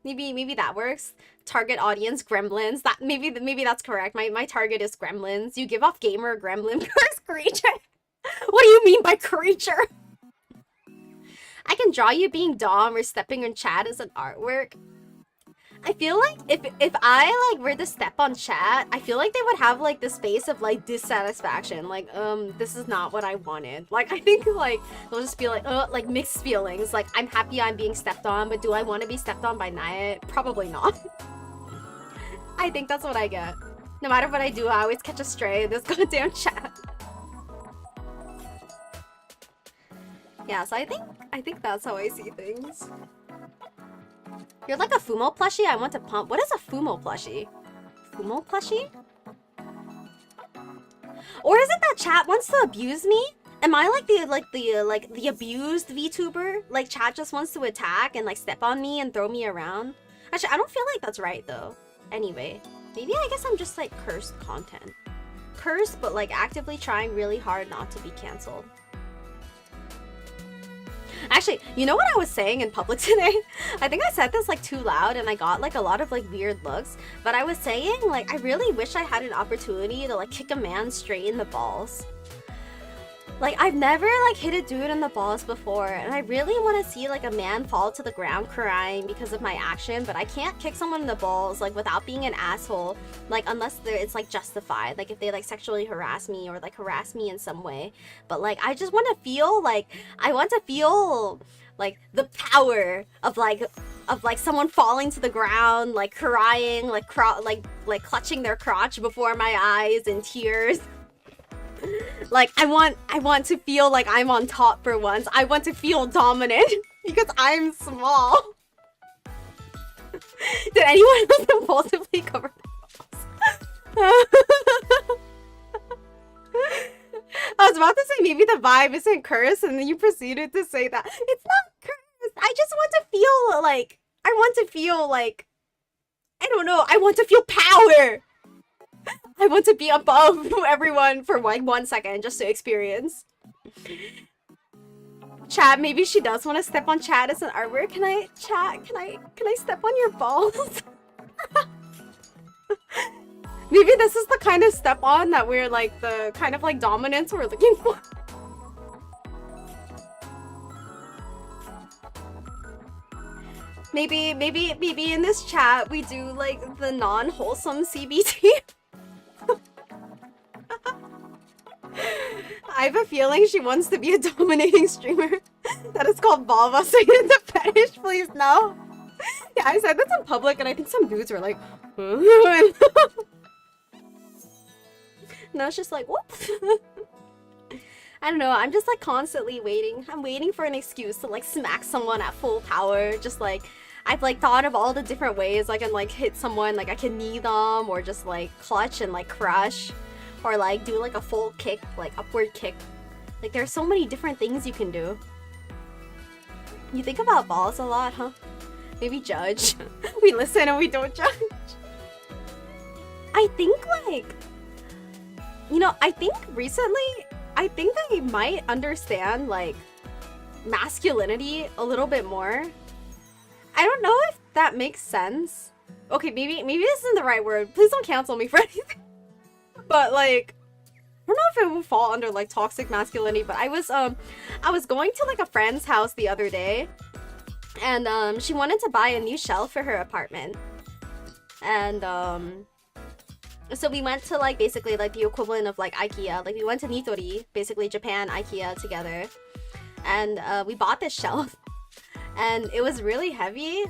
Maybe that works. Target audience gremlins. That maybe that's correct. My target is gremlins. You give off gamer gremlin curse creature. What do you mean by creature? I can draw you being Dom or stepping in chat as an artwork. I feel like if I like were to step on chat, I feel like they would have like this face of like dissatisfaction. Like, this is not what I wanted. Like, I think like they'll just be like mixed feelings. Like, I'm happy I'm being stepped on, but do I want to be stepped on by Nae? Probably not. I think that's what I get. No matter what I do, I always catch a stray in this goddamn chat. Yeah, so I think that's how I see things. You're like a Fumo plushie? I want to pump. What is a Fumo plushie? Fumo plushie? Or is it that chat wants to abuse me? Am I like the abused VTuber? Like, chat just wants to attack and like step on me and throw me around? Actually, I don't feel like that's right though. Anyway, maybe I guess I'm just like cursed content. Cursed, but like actively trying really hard not to be cancelled. Actually, you know what I was saying in public today? I think I said this like too loud and I got like a lot of like weird looks. But I was saying like I really wish I had an opportunity to like kick a man straight in the balls. Like I've never like hit a dude in the balls before, and I really want to see like a man fall to the ground crying because of my action, but I can't kick someone in the balls like without being an asshole, like unless it's like justified, like if they like sexually harass me or like harass me in some way. But like I just want to feel like like the power of like someone falling to the ground, like crying, like clutching their crotch before my eyes in tears. Like I want to feel like I'm on top for once. I want to feel dominant because I'm small. Did anyone else impulsively cover their balls? I was about to say maybe the vibe isn't cursed, and then you proceeded to say that it's not cursed. I just want to feel like I don't know. I want to feel power. I want to be above everyone for like 1 second just to experience. Chad, maybe she does want to step on Chad as an artwork. Can I step on your balls? Maybe this is the kind of step on that we're like the kind of like dominance we're looking for. Maybe in this chat we do like the non-wholesome CBT. I have a feeling she wants to be a dominating streamer. That is called vulva, so it's a fetish, please no. Yeah, I said this in public and I think some dudes were like, no, it's just like, whoops. I don't know, I'm just like constantly waiting. I'm waiting for an excuse to like smack someone at full power. Just like, I've like thought of all the different ways I can like hit someone. Like I can knee them or just like clutch and like crush. Or like do like a full kick, like upward kick. Like there's so many different things you can do. You think about balls a lot, huh? Maybe judge. We listen and we don't judge. I think like, you know, I think recently, I think I might understand like masculinity a little bit more. I don't know if that makes sense. Okay, maybe this isn't the right word. Please don't cancel me for anything. But like, I don't know if it will fall under like toxic masculinity, but I was going to like a friend's house the other day, and she wanted to buy a new shelf for her apartment, and so we went to like basically like the equivalent of like IKEA. Like we went to Nitori, basically Japan IKEA together, and we bought this shelf, and it was really heavy,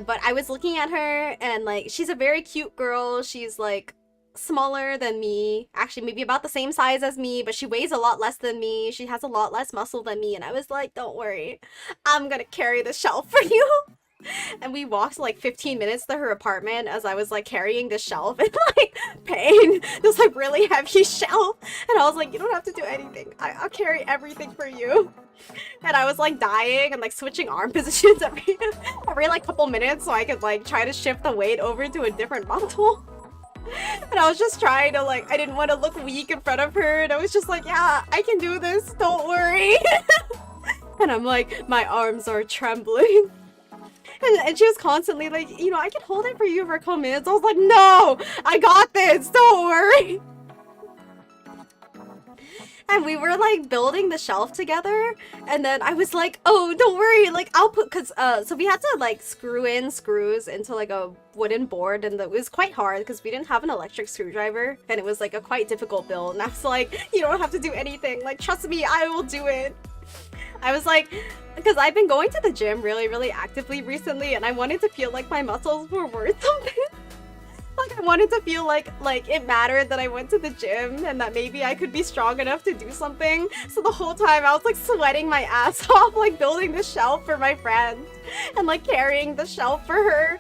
but I was looking at her, and like she's a very cute girl. She's like smaller than me, actually maybe about the same size as me, but she weighs a lot less than me. She has a lot less muscle than me, and I was like, don't worry, I'm gonna carry the shelf for you. And we walked like 15 minutes to her apartment as I was like carrying the shelf in like pain, this like really heavy shelf, and I was like, you don't have to do anything, I'll carry everything for you. And I was like dying and like switching arm positions every like couple minutes so I could like try to shift the weight over to a different muscle. And I was just trying to like, I didn't want to look weak in front of her, and I was just like, yeah, I can do this, don't worry. And I'm like, my arms are trembling. And she was constantly like, you know, I can hold it for you for a couple minutes. I was like, no, I got this, don't worry. And we were like building the shelf together, and then I was like, oh, don't worry, like I'll put, cause so we had to like screw in screws into like a wooden board, and it was quite hard because we didn't have an electric screwdriver, and it was like a quite difficult build. And I was like, you don't have to do anything, like trust me, I will do it. I was like, because I've been going to the gym really actively recently, and I wanted to feel like my muscles were worth something. Like I wanted to feel like it mattered that I went to the gym and that maybe I could be strong enough to do something. So the whole time I was like sweating my ass off, like building the shelf for my friend and like carrying the shelf for her.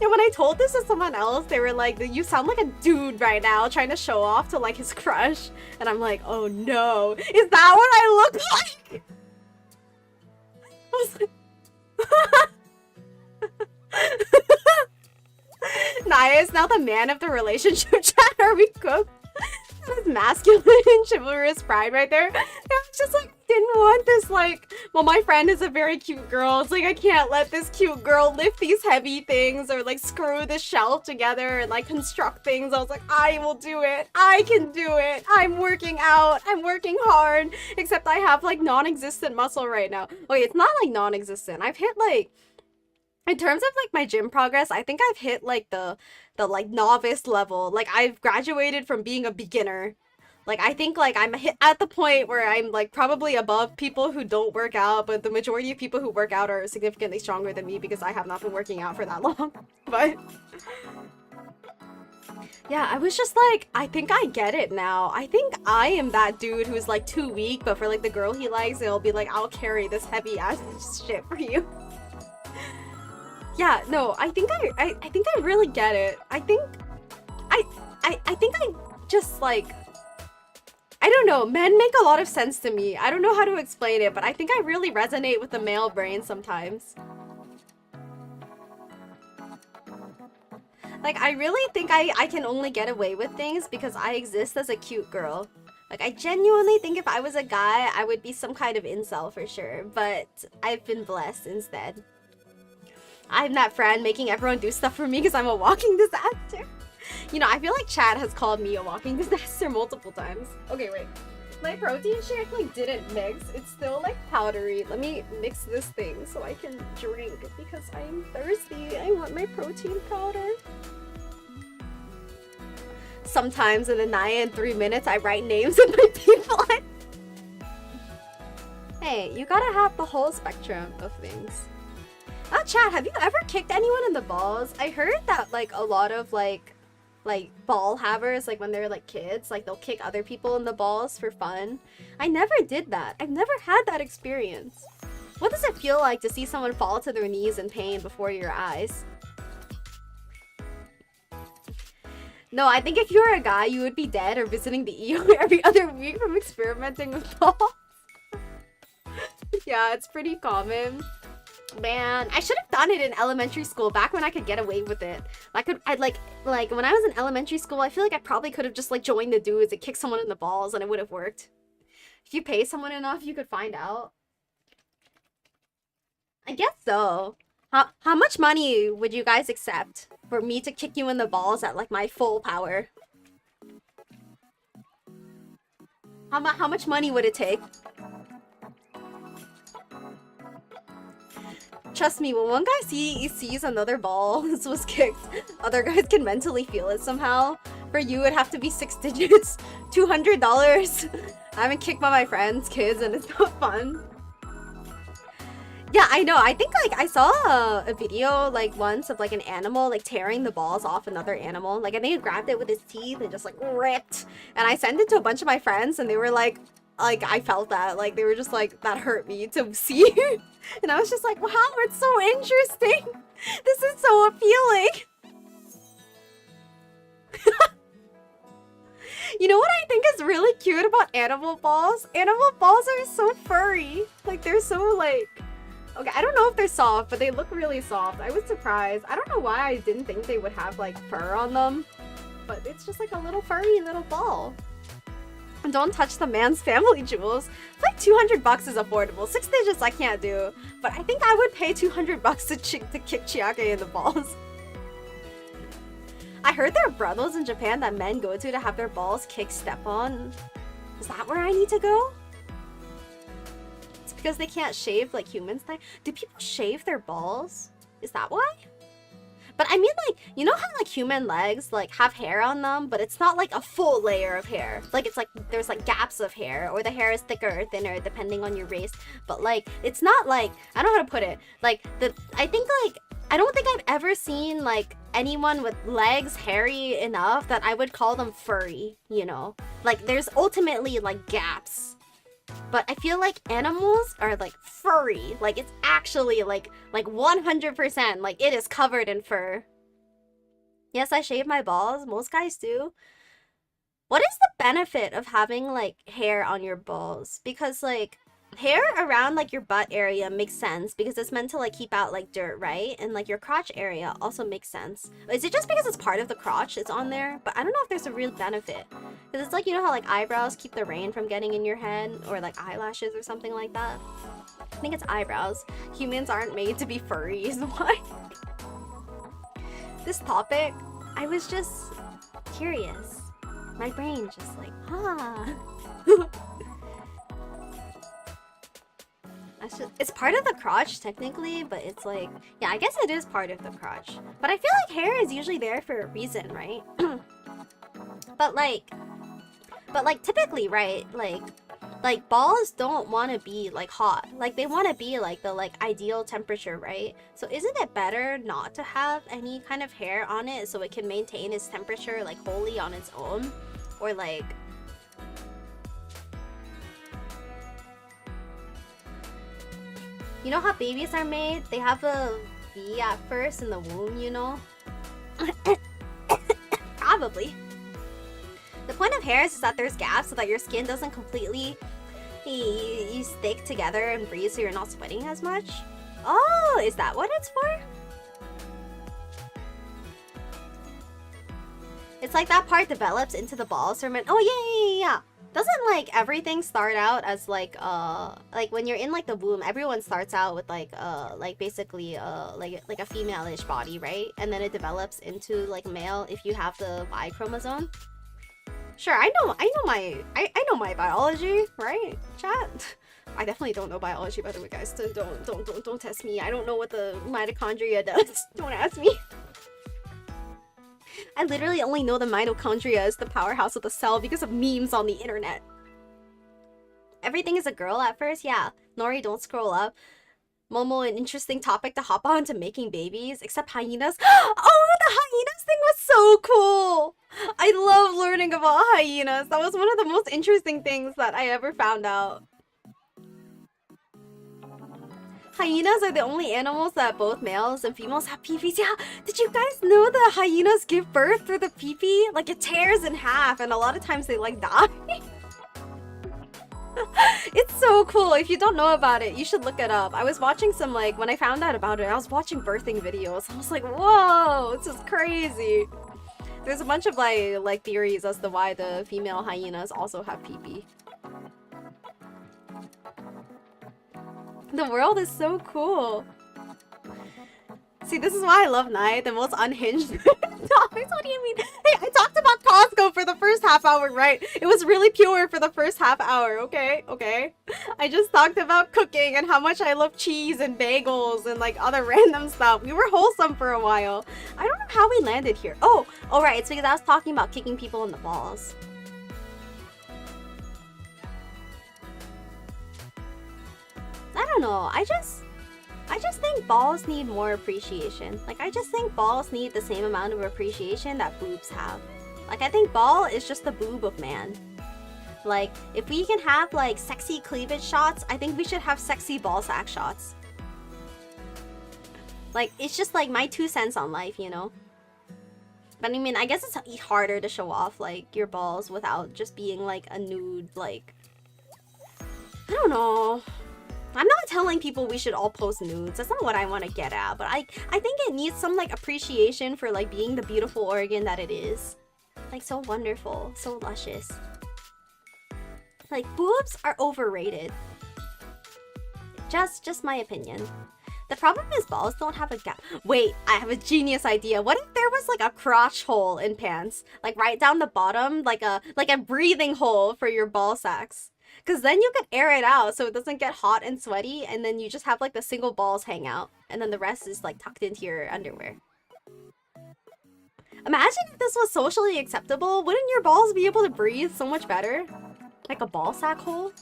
And when I told this to someone else, they were like, you sound like a dude right now trying to show off to like his crush. And I'm like, oh no, is that what I look like? I was like, Nae is now the man of the relationship chat. Are we cooked? That is masculine and chivalrous pride right there. I was just like, didn't want this like Well, my friend is a very cute girl. It's like, I can't let this cute girl lift these heavy things or like screw the shelf together and like construct things. I was like, I will do it. I can do it. I'm working out. I'm working hard. Except I have like non-existent muscle right now. Okay, it's not like non-existent. I've hit like, in terms of like my gym progress, I think I've hit like the like novice level. Like I've graduated from being a beginner. Like, I think, like, I'm at the point where I'm, like, probably above people who don't work out, but the majority of people who work out are significantly stronger than me because I have not been working out for that long. But yeah, I was just like, I think I get it now. I think I am that dude who's, like, too weak, but for, like, the girl he likes, it'll be like, I'll carry this heavy-ass shit for you. Yeah, no, I think I think I really get it. I think I just, like, I don't know, men make a lot of sense to me. I don't know how to explain it, but I think I really resonate with the male brain sometimes. Like, I really think I can only get away with things because I exist as a cute girl. Like, I genuinely think if I was a guy, I would be some kind of incel for sure, but I've been blessed instead. I'm that friend making everyone do stuff for me because I'm a walking disaster. You know, I feel like Chad has called me a walking disaster multiple times. Okay, wait. My protein shake, like, didn't mix. It's still, like, powdery. Let me mix this thing so I can drink because I'm thirsty. I want my protein powder. Sometimes in the NAE in 3 minutes, I write names of my people. Hey, you gotta have the whole spectrum of things. Oh, Chad, have you ever kicked anyone in the balls? I heard that, like, a lot of, like ball havers, like when they're like kids, like they'll kick other people in the balls for fun. I never did that. I've never had that experience. What does it feel like to see someone fall to their knees in pain before your eyes? No, I think if you were a guy, you would be dead or visiting the ER every other week from experimenting with balls. Yeah, it's pretty common. Man, I should have done it in elementary school back when I could get away with it. I'd like when I was in elementary school, I feel like I probably could have just like joined the dudes and kicked someone in the balls and it would have worked. If you pay someone enough, you could find out. I guess so. How much money would you guys accept for me to kick you in the balls at like my full power? How much money would it take? Trust me, when one guy sees another ball was kicked, other guys can mentally feel it somehow. For you, it'd have to be 6 digits. $200. I haven't kicked by my friends' kids and it's not fun. Yeah, I know. I think like I saw a video like once of like an animal like tearing the balls off another animal. Like I think he grabbed it with his teeth and just like ripped. And I sent it to a bunch of my friends and they were like I felt that. Like they were just like, that hurt me to see. And I was just like, wow, it's so interesting. This is so appealing. You know what I think is really cute about animal balls? Animal balls are so furry. Like they're so like, okay, I don't know if they're soft, but they look really soft. I was surprised. I don't know why I didn't think they would have like fur on them, but it's just like a little furry little ball. And don't touch the man's family jewels. It's like 200 bucks is affordable. 6 digits I can't do, but I think I would pay 200 bucks to kick Chiake in the balls. I heard there are brothels in Japan that men go to have their balls step on. Is that where I need to go? It's because they can't shave like humans. Do people shave their balls? Is that why? But I mean, like, you know how like human legs like have hair on them, but it's not like a full layer of hair. Like it's like there's like gaps of hair, or the hair is thicker or thinner depending on your race. But like it's not like, I don't know how to put it. Like I don't think I've ever seen like anyone with legs hairy enough that I would call them furry, you know? Like there's ultimately like gaps. But I feel like animals are like furry. Like it's actually like 100%, like it is covered in fur. Yes, I shave my balls. Most guys do. What is the benefit of having like hair on your balls? Because like hair around like your butt area makes sense because it's meant to like keep out like dirt, right? And like your crotch area also makes sense. Is it just because it's part of the crotch it's on there? But I don't know if there's a real benefit. Because it's like, you know how like eyebrows keep the rain from getting in your head, or like eyelashes or something like that. think it's eyebrows. Humans aren't made to be furries. Why? This topic, I was just curious. My brain just like, huh. It's part of the crotch technically, but it's like, yeah, I guess it is part of the crotch. But I feel like hair is usually there for a reason, right? but like typically, right? Like balls don't want to be like hot. Like they want to be like the like ideal temperature, right? So isn't it better not to have any kind of hair on it so it can maintain its temperature like wholly on its own? Or like, you know how babies are made? They have a V at first in the womb, you know? Probably. The point of hairs is that there's gaps so that your skin doesn't completely you stick together and breathe so you're not sweating as much. Oh, is that what it's for? It's like that part develops into the balls from it. Oh yeah. Doesn't like everything start out as like when you're in like the womb, everyone starts out with like basically like a female-ish body, right? And then it develops into like male if you have the Y chromosome. Sure, I know my biology, right? Chat. I definitely don't know biology, by the way, guys. So don't test me. I don't know what the mitochondria does. Don't ask me. I literally only know the mitochondria is the powerhouse of the cell because of memes on the internet. Everything is a girl at first? Yeah. Nori, don't scroll up. Momo, an interesting topic to hop on to making babies, except hyenas. Oh, the hyenas thing was so cool! I love learning about hyenas. That was one of the most interesting things that I ever found out. Hyenas are the only animals that both males and females have peepees. Yeah, did you guys know that hyenas give birth through the peepee? Like it tears in half and a lot of times they like die. It's so cool. If you don't know about it, you should look it up. I was watching some like, when I found out about it, I was watching birthing videos. I was like, whoa, this is crazy. There's a bunch of like theories as to why the female hyenas also have peepee. The world is so cool. See, this is why I love NAE, the most unhinged topics. What do you mean? Hey, I talked about Costco for the first half hour, right? It was really pure for the first half hour, okay? Okay. I just talked about cooking and how much I love cheese and bagels and like other random stuff. We were wholesome for a while. I don't know how we landed here. Oh, right. It's because I was talking about kicking people in the balls. I don't know. I just think balls need more appreciation. Like, I just think balls need the same amount of appreciation that boobs have. Like, I think ball is just the boob of man. Like, if we can have, like, sexy cleavage shots, I think we should have sexy ball sack shots. Like, it's just, like, my 2 cents on life, you know? But, I mean, I guess it's harder to show off, like, your balls without just being, like, a nude, like... I don't know. I'm not telling people we should all post nudes. That's not what I want to get at. But I think it needs some like appreciation for like being the beautiful organ that it is. Like so wonderful, so luscious. Like boobs are overrated. Just my opinion. The problem is balls don't have a gap. Wait, I have a genius idea. What if there was like a crotch hole in pants? Like right down the bottom, like a breathing hole for your ball sacks. Because then you can air it out so it doesn't get hot and sweaty, and then you just have like the single balls hang out, and then the rest is like tucked into your underwear. Imagine if this was socially acceptable. Wouldn't your balls be able to breathe so much better? Like a ball sack hole?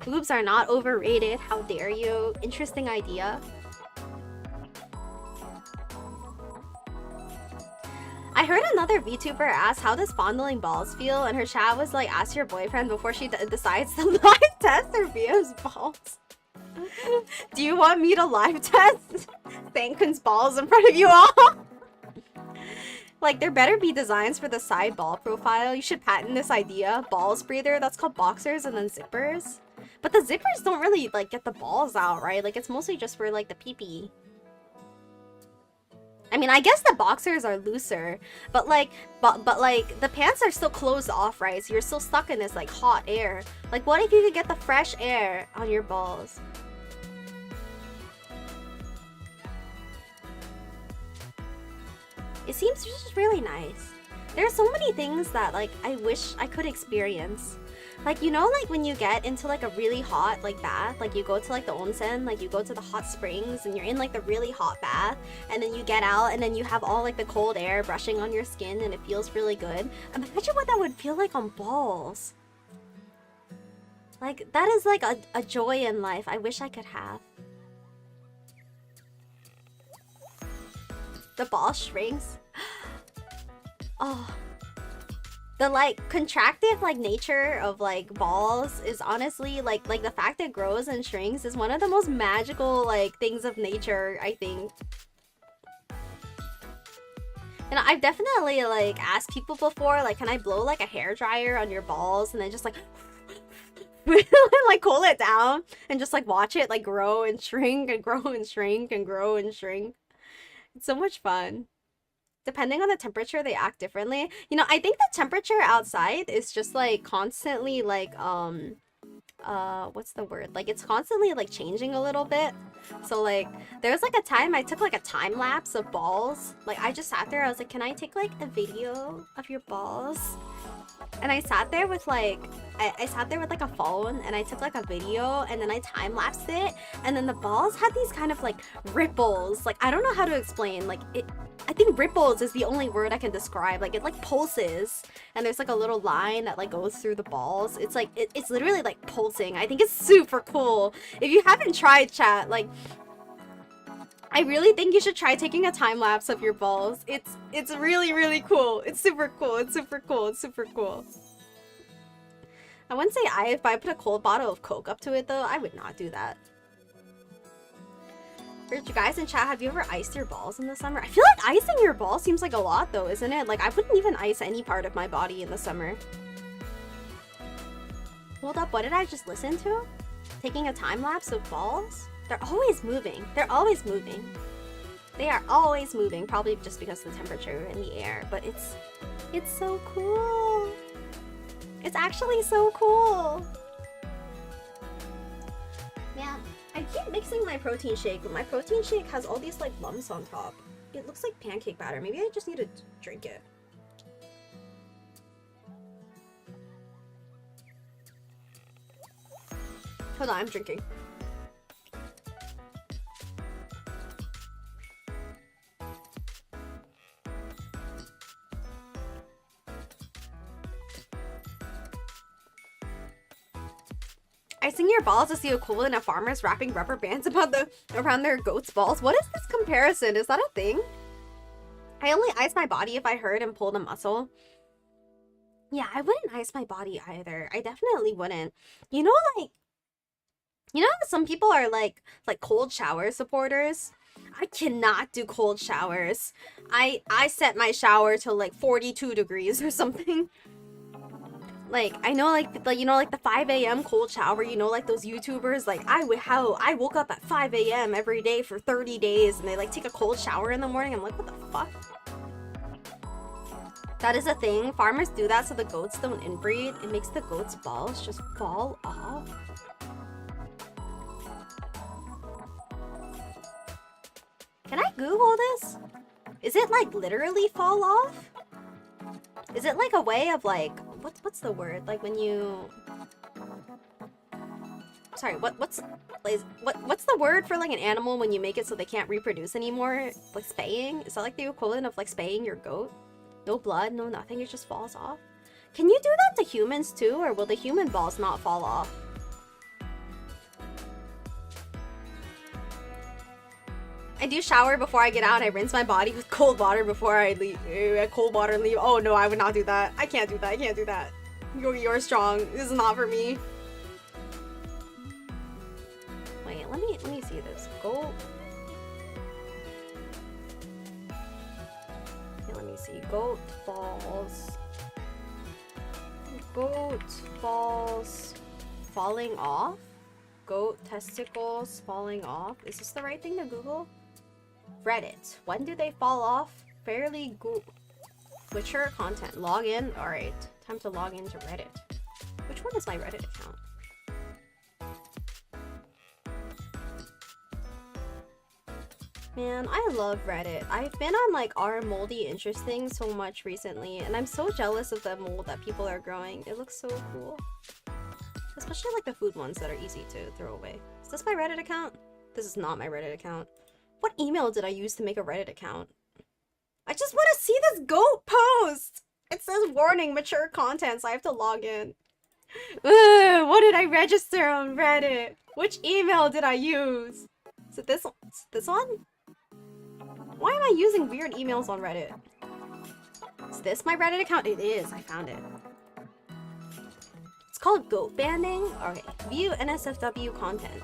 Boobs are not overrated. How dare you? Interesting idea. I heard another VTuber ask how does fondling balls feel, and her chat was like, ask your boyfriend before she decides to live test her VM's balls. Do you want me to live test Thankun's balls in front of you all? Like, there better be designs for the side ball profile. You should patent this idea. Balls breather, that's called boxers, and then zippers. But the zippers don't really, like, get the balls out, right? Like, it's mostly just for, like, the pee-pee. I mean, I guess the boxers are looser, but like, like the pants are still closed off, right? So you're still stuck in this like hot air. Like, what if you could get the fresh air on your balls? It seems just really nice. There are so many things that like I wish I could experience. Like, you know, like when you get into like a really hot like bath, like you go to like the onsen, like you go to the hot springs and you're in like the really hot bath, and then you get out and then you have all like the cold air brushing on your skin and it feels really good. Imagine what that would feel like on balls. Like, that is like a joy in life I wish I could have. The ball shrinks. Oh. The like contractive like nature of like balls is honestly like the fact that it grows and shrinks is one of the most magical like things of nature, I think. And I've definitely like asked people before, like, can I blow like a hair dryer on your balls and then just like like cool it down and just like watch it like grow and shrink and grow and shrink and grow and shrink. It's so much fun. Depending on the temperature, they act differently. You know, I think the temperature outside is just like constantly like what's the word? Like, it's constantly like changing a little bit. So like there was like a time I took like a time lapse of balls. Like, I just sat there, I was like, can I take like a video of your balls? And I sat there with like I sat there with like a phone and I took like a video and then I time lapsed it, and then the balls had these kind of like ripples. Like, I don't know how to explain. Like, I think ripples is the only word I can describe. Like, it like pulses and there's like a little line that like goes through the balls. It's like it's literally like pulsing. I think it's super cool. If you haven't tried, chat, like, I really think you should try taking a time lapse of your balls. It's really, really cool. It's super cool. It's super cool. It's super cool. I wouldn't say if I put a cold bottle of Coke up to it though, I would not do that. For you guys in chat, have you ever iced your balls in the summer? I feel like icing your balls seems like a lot though, isn't it? Like, I wouldn't even ice any part of my body in the summer. Hold up, what did I just listen to? Taking a time lapse of balls? They're always moving. They're always moving. They are always moving, probably just because of the temperature in the air, but it's so cool. It's actually so cool. Man, I keep mixing my protein shake, but my protein shake has all these like lumps on top. It looks like pancake batter. Maybe I just need to drink it. Hold on, I'm drinking. Icing your balls is the equivalent of farmers wrapping rubber bands around their goats' balls. What is this comparison? Is that a thing? I only ice my body if I hurt and pulled a muscle. Yeah, I wouldn't ice my body either. I definitely wouldn't. You know, like, you know how some people are like cold shower supporters? I cannot do cold showers. I set my shower to like 42 degrees or something. Like, I know, like, you know, like the 5 a.m. cold shower, you know, like those YouTubers, like, I woke up at 5 a.m. every day for 30 days, and they, like, take a cold shower in the morning. I'm like, what the fuck? That is a thing. Farmers do that so the goats don't inbreed. It makes the goats' balls just fall off. Can I Google this? Is it, like, literally fall off? Is it like a way of like what's the word, like when you, sorry, what's the word for like an animal when you make it so they can't reproduce anymore? Like spaying? Is that like the equivalent of like spaying your goat? No blood, no nothing, it just falls off. Can you do that to humans too, or will the human balls not fall off? I do shower before I get out and I rinse my body with cold water before I leave. Cold water and leave. Oh no, I would not do that. I can't do that. I can't do that. You're strong. This is not for me. Wait, let me see this. Goat. Okay, let me see. Goat balls. Goat balls falling off. Goat testicles falling off. Is this the right thing to Google? Reddit. When do they fall off? Fairly mature content. Log in? Alright. Time to log into Reddit. Which one is my Reddit account? Man, I love Reddit. I've been on like r moldy interesting so much recently, and I'm so jealous of the mold that people are growing. It looks so cool. Especially like the food ones that are easy to throw away. Is this my Reddit account? This is not my Reddit account. What email did I use to make a Reddit account? I just want to see this goat post! It says warning, mature content, so I have to log in. Ugh, what did I register on Reddit? Which email did I use? Is it this one? This one? Why am I using weird emails on Reddit? Is this my Reddit account? It is. I found it. It's called goat banding. Okay. View NSFW content.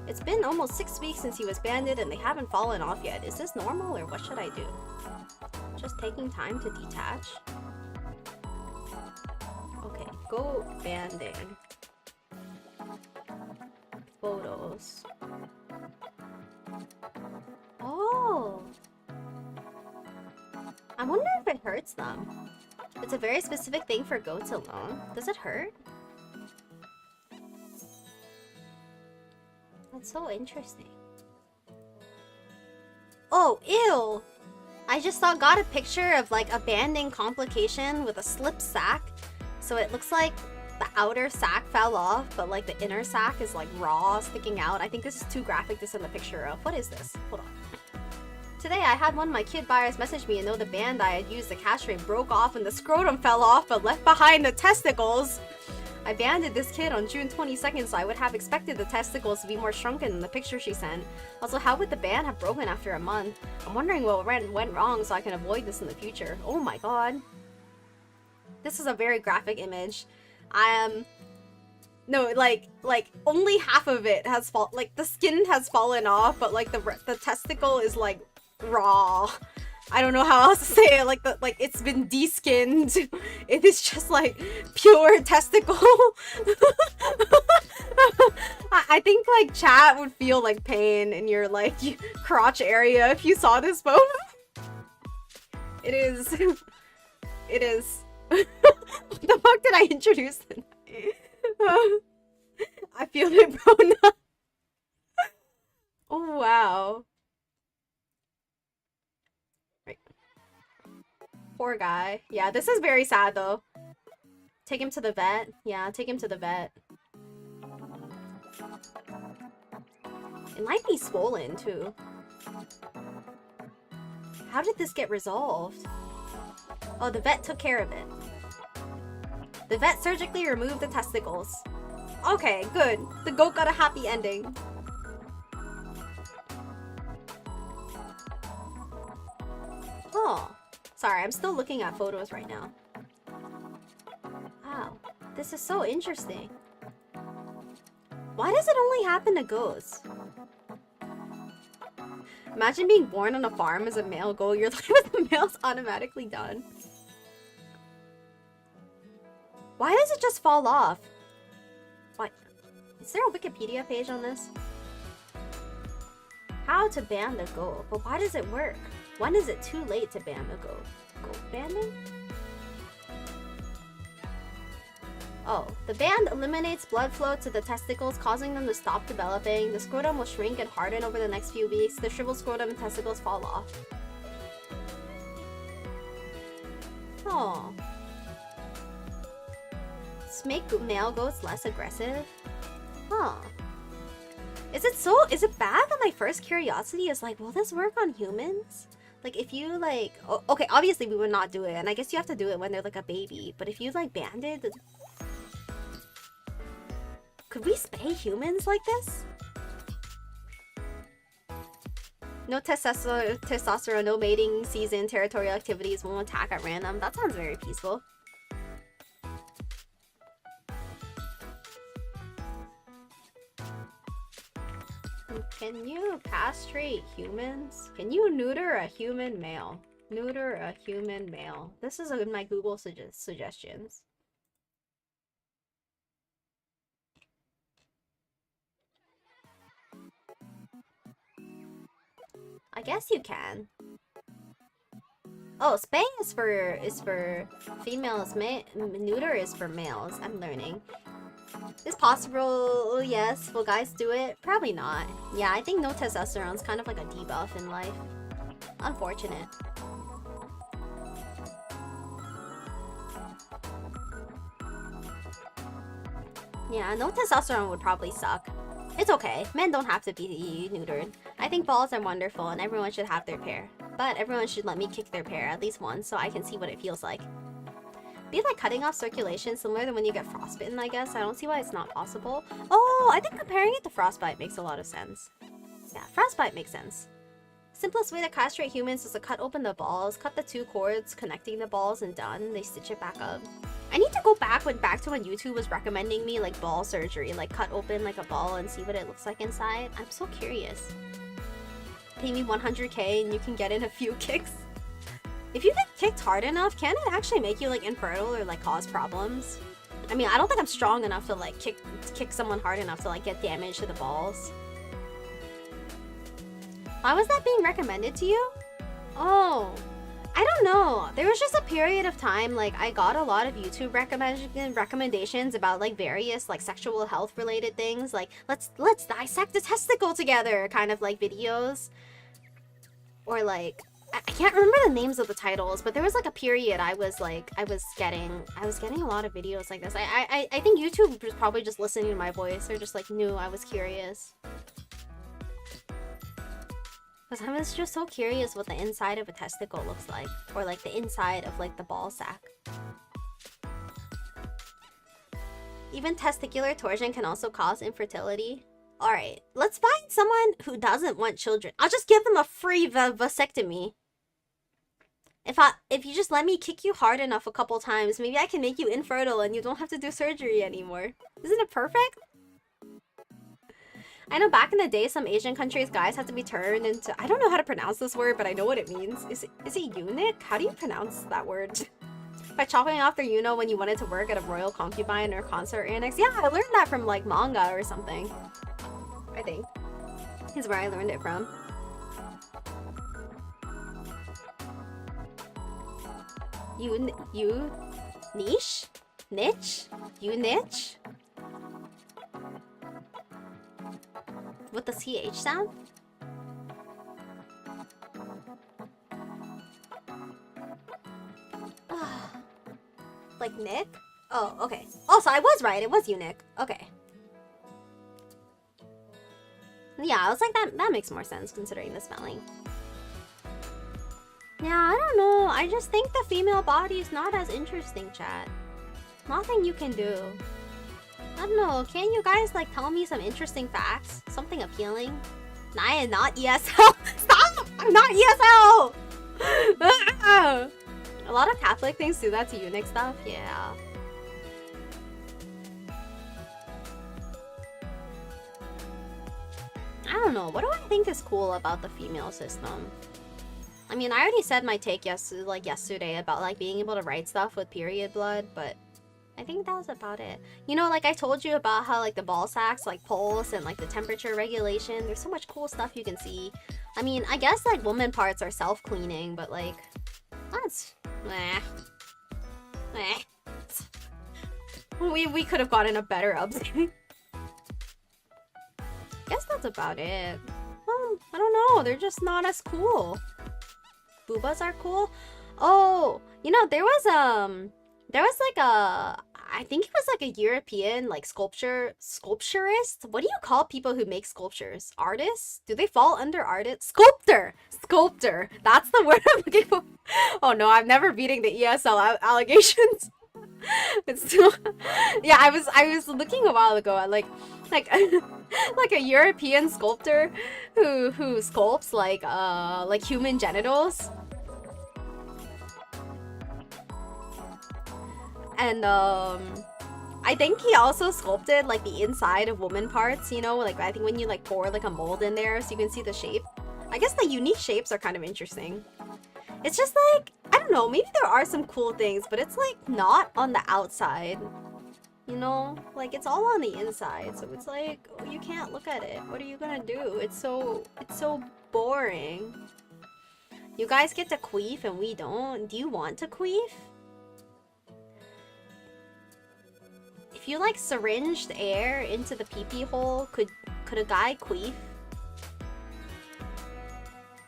It's been almost 6 weeks since he was banded and they haven't fallen off yet. Is this normal or what should I do? Just taking time to detach. Okay. Goat banding. Photos. Oh. I wonder if it hurts them. It's a very specific thing for goats alone. Does it hurt? That's so interesting. Oh, ew! I just got a picture of like a banding complication with a slip sack. So it looks like the outer sack fell off, but like the inner sack is like raw, sticking out. I think this is too graphic to send a picture of. What is this? Hold on. Today I had one of my kid buyers message me and know the band I had used to castrate broke off and the scrotum fell off but left behind the testicles. I banded this kid on June 22nd, so I would have expected the testicles to be more shrunken than the picture she sent. Also, how would the band have broken after a month? I'm wondering what went wrong so I can avoid this in the future. Oh my god. This is a very graphic image. No, like only half of it has like the skin has fallen off, but like the testicle is like raw. I don't know how else to say it. Like it's been de-skinned. It is just like pure testicle. I think like chat would feel like pain in your like crotch area if you saw this photo. It is. It is. What the fuck did I introduce it? I feel it, bro. Oh wow. Right. Poor guy. Yeah, this is very sad though. Take him to the vet. Yeah, take him to the vet. It might be swollen too. How did this get resolved? Oh, the vet took care of it. The vet surgically removed the testicles. Okay, good. The goat got a happy ending. Oh. Sorry, I'm still looking at photos right now. Wow. This is so interesting. Why does it only happen to goats? Imagine being born on a farm as a male goat. Your life with the male's automatically done. Why does it just fall off? Why? Is there a Wikipedia page on this? How to ban the goat. But why does it work? When is it too late to ban the goat? Goat banding? Oh, the band eliminates blood flow to the testicles, causing them to stop developing. The scrotum will shrink and harden over the next few weeks. The shriveled scrotum and testicles fall off. Oh. Make male goats less aggressive? Huh. Is it bad that my first curiosity is like, will this work on humans? Like if you like, okay, obviously we would not do it, and I guess you have to do it when they're like a baby, but if you like banded, could we spay humans like this? No testosterone, no mating season, territorial activities, won't attack at random. That sounds very peaceful. Can you castrate humans? Can you neuter a human male? Neuter a human male. This is my Google suggestions. I guess you can. Oh, spay is for females. Neuter is for males. I'm learning. It's possible, yes. Will guys do it? Probably not. Yeah, I think no testosterone is kind of like a debuff in life. Unfortunate. Yeah, no testosterone would probably suck. It's okay. Men don't have to be neutered. I think balls are wonderful and everyone should have their pair. But everyone should let me kick their pair at least once so I can see what it feels like. Be like cutting off circulation, similar to when you get frostbitten, I guess. I don't see why it's not possible. Oh, I think comparing it to frostbite makes a lot of sense. Yeah, frostbite makes sense. Simplest way to castrate humans is to cut open the balls, cut the 2 cords connecting the balls, and done. They stitch it back up. I need to go back to when YouTube was recommending me like ball surgery, like cut open like a ball and see what it looks like inside. I'm so curious. Pay me 100k and you can get in a few kicks. If you get kicked hard enough, can it actually make you like infertile or like cause problems? I mean, I don't think I'm strong enough to like kick someone hard enough to like get damage to the balls. Why was that being recommended to you? Oh, I don't know. There was just a period of time like I got a lot of YouTube recommendations about like various like sexual health related things, like let's dissect a testicle together kind of like videos. Or like I can't remember the names of the titles, but there was like a period I was getting a lot of videos like this. I think YouTube was probably just listening to my voice or just like knew I was curious. Because I was just so curious what the inside of a testicle looks like. Or like the inside of like the ball sack. Even testicular torsion can also cause infertility. Alright, let's find someone who doesn't want children. I'll just give them a free vasectomy. If you just let me kick you hard enough a couple times, maybe I can make you infertile and you don't have to do surgery anymore. Isn't it perfect? I know back in the day, some Asian countries, guys had to be turned into... I don't know how to pronounce this word, but I know what it means. Is it eunuch? How do you pronounce that word? By chopping off their eunuch when you wanted to work at a royal concubine or concert annex. Yeah, I learned that from like manga or something. I think. Is where I learned it from. Niche? Niche? Niche? With the CH sound? Like Nick? Oh, okay. Oh, so I was right. It was eunuch. Okay. Yeah, I was like, that makes more sense considering the spelling. Yeah, I don't know. I just think the female body is not as interesting, chat. Nothing you can do. I don't know. Can you guys like tell me some interesting facts? Something appealing? Nae, not ESL. Stop! I'm not ESL! A lot of Catholic things do that to eunuch stuff. Yeah. I don't know. What do I think is cool about the female system? I mean, I already said my take yesterday about like being able to write stuff with period blood, but I think that was about it. You know, like I told you about how like the ball sacks like pulse and like the temperature regulation. There's so much cool stuff you can see. I mean, I guess like woman parts are self-cleaning, but like that's we could have gotten a better update. Guess that's about it. Well, I don't know. They're just not as cool. Boobas are cool. Oh, you know, there was like a, I think it was like a European like sculpturist. What do you call people who make sculptures? Artists? Do they fall under artist? Sculptor. That's the word I'm looking for. Oh no, I'm never beating the ESL allegations. It's too... Yeah, I was looking a while ago at like like a European sculptor who sculpts like human genitals. And I think he also sculpted like the inside of woman parts, you know, like I think when you like pour like a mold in there so you can see the shape. I guess the unique shapes are kind of interesting. It's just like, I don't know, maybe there are some cool things, but it's like not on the outside. You know, like it's all on the inside, so it's like, oh, you can't look at it. What are you gonna do? It's so boring. You guys get to queef and we don't. Do you want to queef? If you like syringed air into the pee-pee hole, could a guy queef?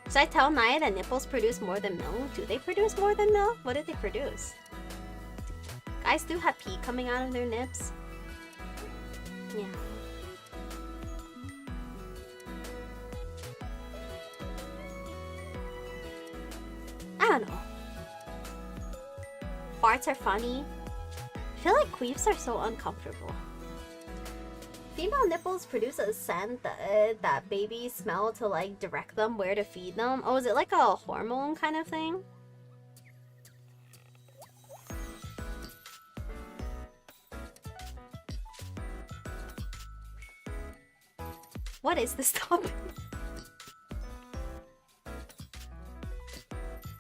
Should I tell Nae that nipples produce more than milk? Do they produce more than milk? What do they produce? Guys do have pee coming out of their nips. Yeah. I don't know. Farts are funny. I feel like queefs are so uncomfortable. Female nipples produce a scent that babies smell to like direct them where to feed them. Oh, is it like a hormone kind of thing? What is this topic?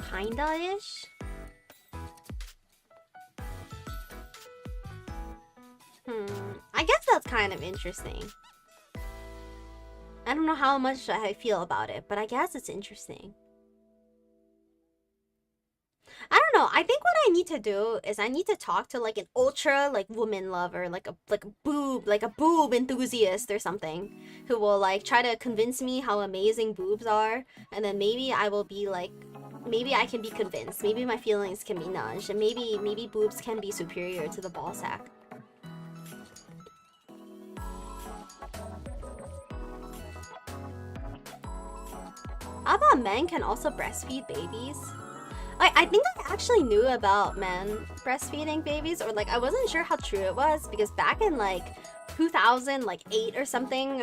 Kinda-ish? I guess that's kind of interesting. I don't know how much I feel about it, but I guess it's interesting. I don't know. I think what I need to do is I need to talk to like an ultra like woman lover, like a boob enthusiast or something, who will like try to convince me how amazing boobs are, and then maybe I will be like, maybe I can be convinced. Maybe my feelings can be nudged, and maybe boobs can be superior to the ball sack. How about men can also breastfeed babies? I think I actually knew about men breastfeeding babies, or like I wasn't sure how true it was, because back in like 2008 or something,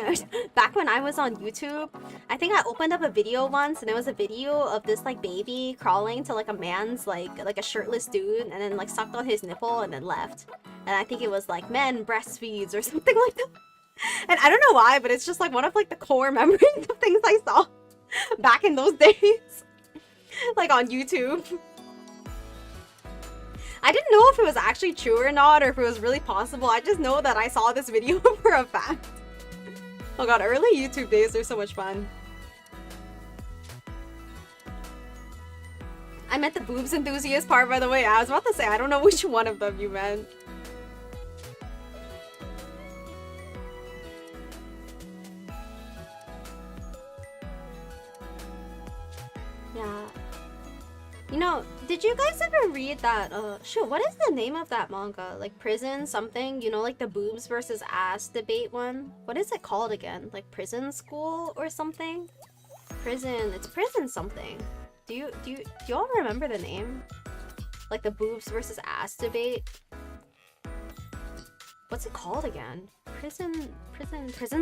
back when I was on YouTube, I think I opened up a video once and it was a video of this like baby crawling to like a man's like a shirtless dude, and then like sucked on his nipple and then left. And I think it was like men breastfeeds or something like that. And I don't know why, but it's just like one of like the core memories of things I saw back in those days. Like on YouTube. I didn't know if it was actually true or not, or if it was really possible. I just know that I saw this video for a fact. Oh god, early YouTube days are so much fun. I meant the boobs enthusiast part, by the way. I was about to say, I don't know which one of them you meant. Yeah. You know, did you guys ever read that, shoot, what is the name of that manga? Like Prison something? You know, like the boobs versus ass debate one? What is it called again? Like Prison School or something? It's Prison something. Do y'all remember the name? Like the boobs versus ass debate? What's it called again? Prison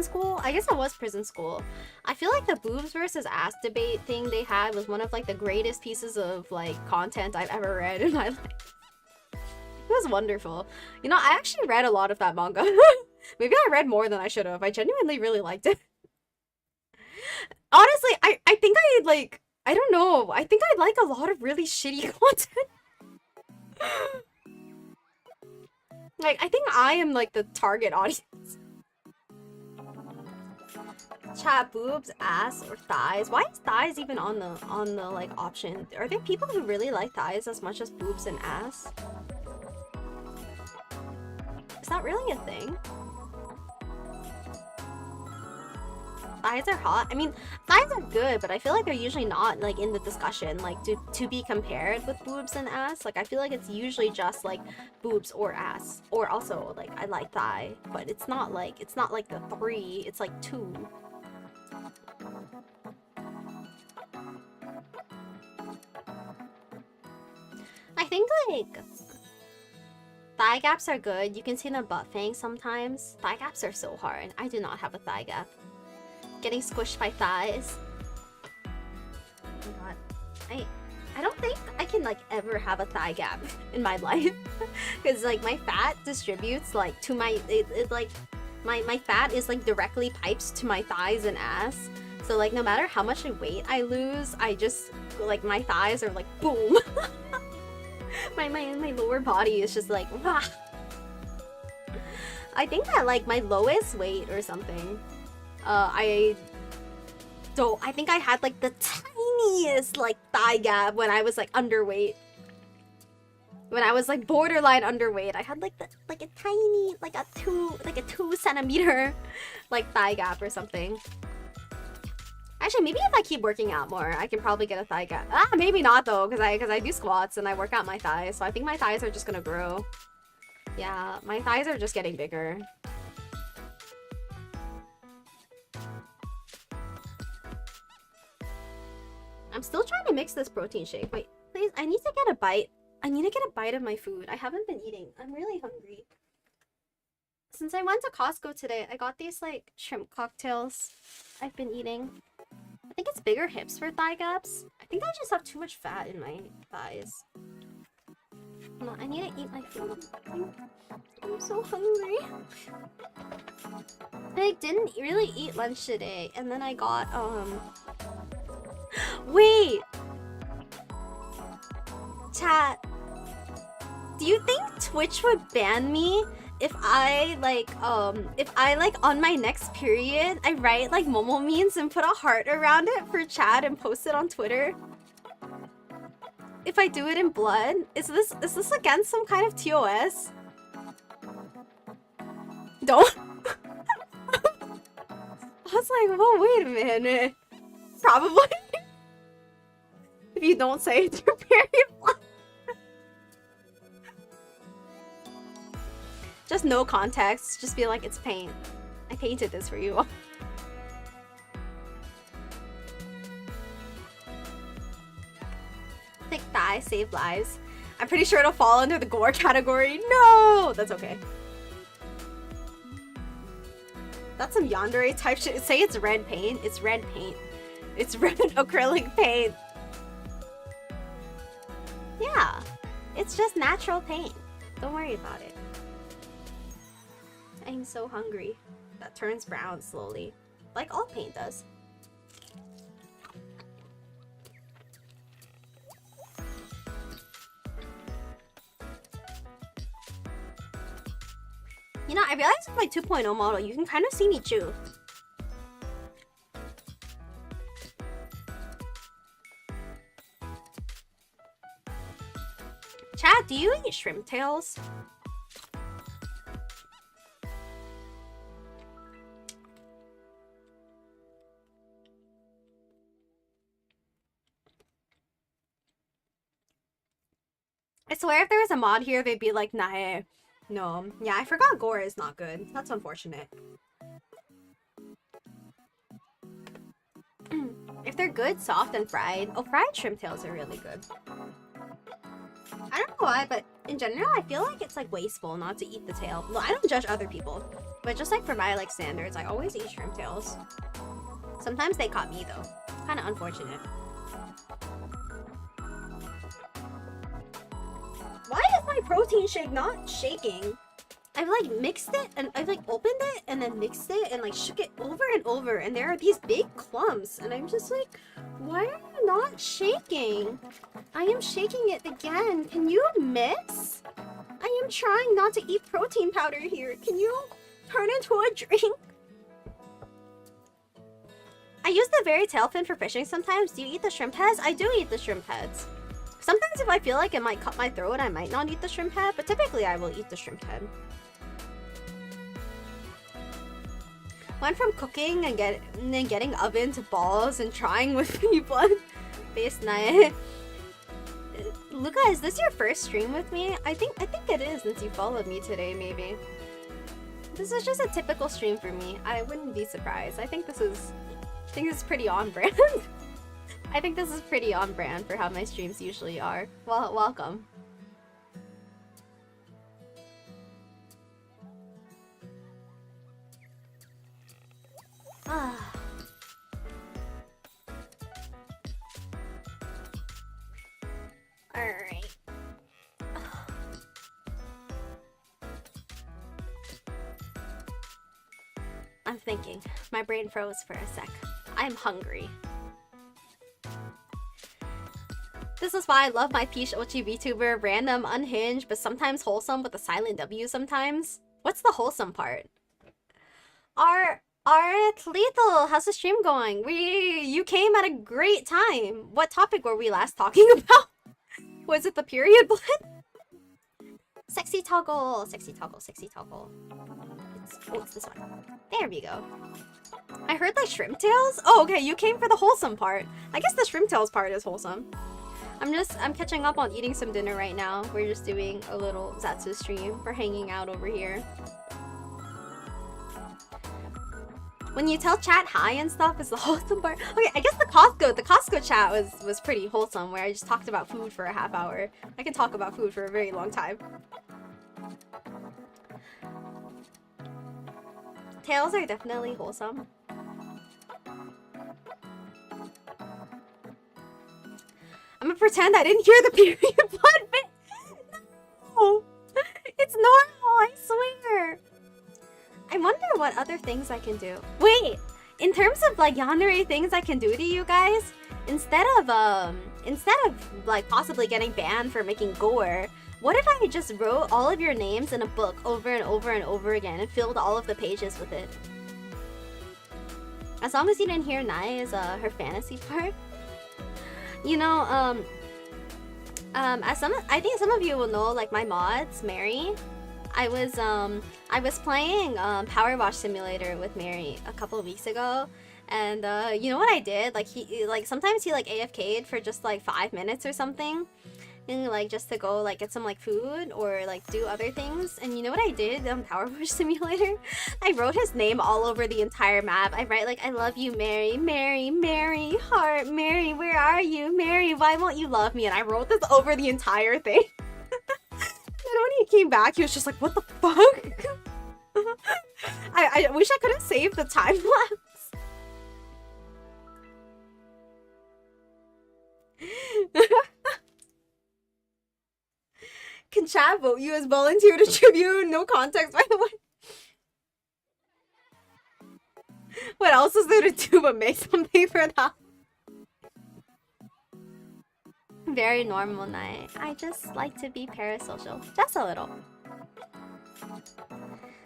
School? I guess it was Prison School. I feel like the boobs versus ass debate thing they had was one of like the greatest pieces of like content I've ever read in my life. It was wonderful. You know, I actually read a lot of that manga. Maybe I read more than I should have. I genuinely really liked it. Honestly, I think I like, I don't know. I think I like a lot of really shitty content. Like, I think I am like the target audience. Chat, boobs, ass, or thighs. Why is thighs even on the like option? Are there people who really like thighs as much as boobs and ass? Is that really a thing? Thighs are hot. I mean, thighs are good, but I feel like they're usually not like in the discussion, like to be compared with boobs and ass. Like I feel like it's usually just like boobs or ass, or also like I like thigh, but it's not like the 3. It's like 2. I think like thigh gaps are good. You can see the butt fangs sometimes. Thigh gaps are so hard. I do not have a thigh gap. Getting squished by thighs. Oh my god. I don't think I can like ever have a thigh gap in my life. Because like my fat distributes like to my like my fat is like directly pipes to my thighs and ass. So like no matter how much weight I lose, I just like my thighs are like boom. my lower body is just like wah. I think that like my lowest weight or something, I So I think I had like the tiniest like thigh gap when I was like underweight. When I was like borderline underweight, I had like a tiny like a 2 centimeter like thigh gap or something. Actually, maybe if I keep working out more, I can probably get a thigh gap. Ah, maybe not though, because I do squats and I work out my thighs, so I think my thighs are just gonna grow. Yeah, my thighs are just getting bigger. I'm still trying to mix this protein shake. Wait, please, I need to get a bite. I need to get a bite of my food. I haven't been eating. I'm really hungry. Since I went to Costco today, I got these like shrimp cocktails I've been eating. I think it's bigger hips for thigh gaps. I think I just have too much fat in my thighs. No, I need to eat my food. I'm so hungry. I didn't really eat lunch today, and then I got wait! Chat, do you think Twitch would ban me if I like on my next period I write like Momo memes and put a heart around it for chat and post it on Twitter? If I do it in blood? Is this against some kind of TOS? Don't. I was like, well, wait a minute. Probably. If you don't say it's your period blood. Just no context. Just be like, it's paint. I painted this for you. Thick thigh, save lives. I'm pretty sure it'll fall under the gore category. No! That's okay. That's some yandere type shit. Say it's red paint. It's red paint. It's red acrylic paint. Yeah. It's just natural paint. Don't worry about it. I'm so hungry. That turns brown slowly. Like all paint does. You know, I realized with my 2.0 model, you can kind of see me chew. Chat, do you eat shrimp tails? I swear if there was a mod here, they'd be like, Nae. No. Yeah, I forgot gore is not good. That's unfortunate. If they're good, soft, and fried. Oh, fried shrimp tails are really good. I don't know why, but in general, I feel like it's like wasteful not to eat the tail. Well, I don't judge other people, but just like for my like standards, I always eat shrimp tails. Sometimes they caught me though. It's kind of unfortunate. Why is my protein shake not shaking? I've like mixed it and I've like opened it and then mixed it and like shook it over and over and there are these big clumps and I'm just like, why are you not shaking? I am shaking it again. Can you mix? I am trying not to eat protein powder here. Can you turn into a drink? I use the very tail fin for fishing sometimes. Do you eat the shrimp heads? I do eat the shrimp heads. Sometimes if I feel like it might cut my throat, I might not eat the shrimp head, but typically I will eat the shrimp head. Went from cooking and getting oven to balls and trying with me blood. Face night. Luca, is this your first stream with me? I think it is since you followed me today, maybe. This is just a typical stream for me. I wouldn't be surprised. I think this is pretty on brand. I think this is pretty on brand for how my streams usually are. Well, welcome. Ah. Alright. I'm thinking. My brain froze for a sec. I'm hungry. This is why I love my Peach Ochi VTuber, random, unhinged, but sometimes wholesome with a silent W sometimes. What's the wholesome part? Alright, Lethal, how's the stream going? You came at a great time. What topic were we last talking about? Was it the period blood? Sexy toggle, sexy toggle, sexy toggle. It's this one. There we go. I heard like shrimp tails? Oh, okay, you came for the wholesome part. I guess the shrimp tails part is wholesome. I'm catching up on eating some dinner right now. We're just doing a little Zatsu stream. We're hanging out over here. When you tell chat hi and stuff is the wholesome part. Okay, I guess the Costco chat was pretty wholesome, where I just talked about food for a half hour. I can talk about food for a very long time. Tails are definitely wholesome. I'm gonna pretend I didn't hear the period blood bit. No, it's normal, I swear. I wonder what other things I can do. Wait, in terms of like yandere things I can do to you guys, instead of like possibly getting banned for making gore, what if I just wrote all of your names in a book over and over and over again and filled all of the pages with it? As long as you didn't hear Nae's her fantasy part. You know, I think some of you will know, like my mods, Mary. I was playing Power Wash Simulator with Mary a couple of weeks ago, and you know what I did? Like sometimes he like AFK'd for just like 5 minutes or something, and like just to go like get some like food or like do other things. And you know what I did on Power Wash Simulator? I wrote his name all over the entire map. I write like, I love you, Mary, Mary, Mary, heart, Mary, where are you, Mary, why won't you love me? And I wrote this over the entire thing. And when he came back, he was just like, what the fuck? I wish I could have saved the time lapse. Can chat vote you as volunteer to Tribune? No context, by the way. What else is there to do but make something for that? Very normal night. I just like to be parasocial. Just a little.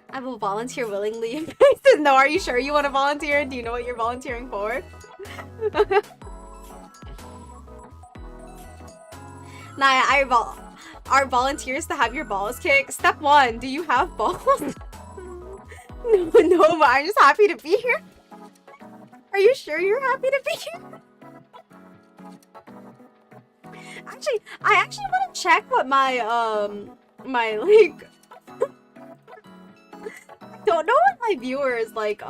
I will volunteer willingly. No, are you sure you want to volunteer? Do you know what you're volunteering for? Nah, are volunteers to have your balls kicked? Step 1, do you have balls? No, but I'm just happy to be here. Are you sure you're happy to be here? Actually, I actually want to check what my like I don't know what my viewers like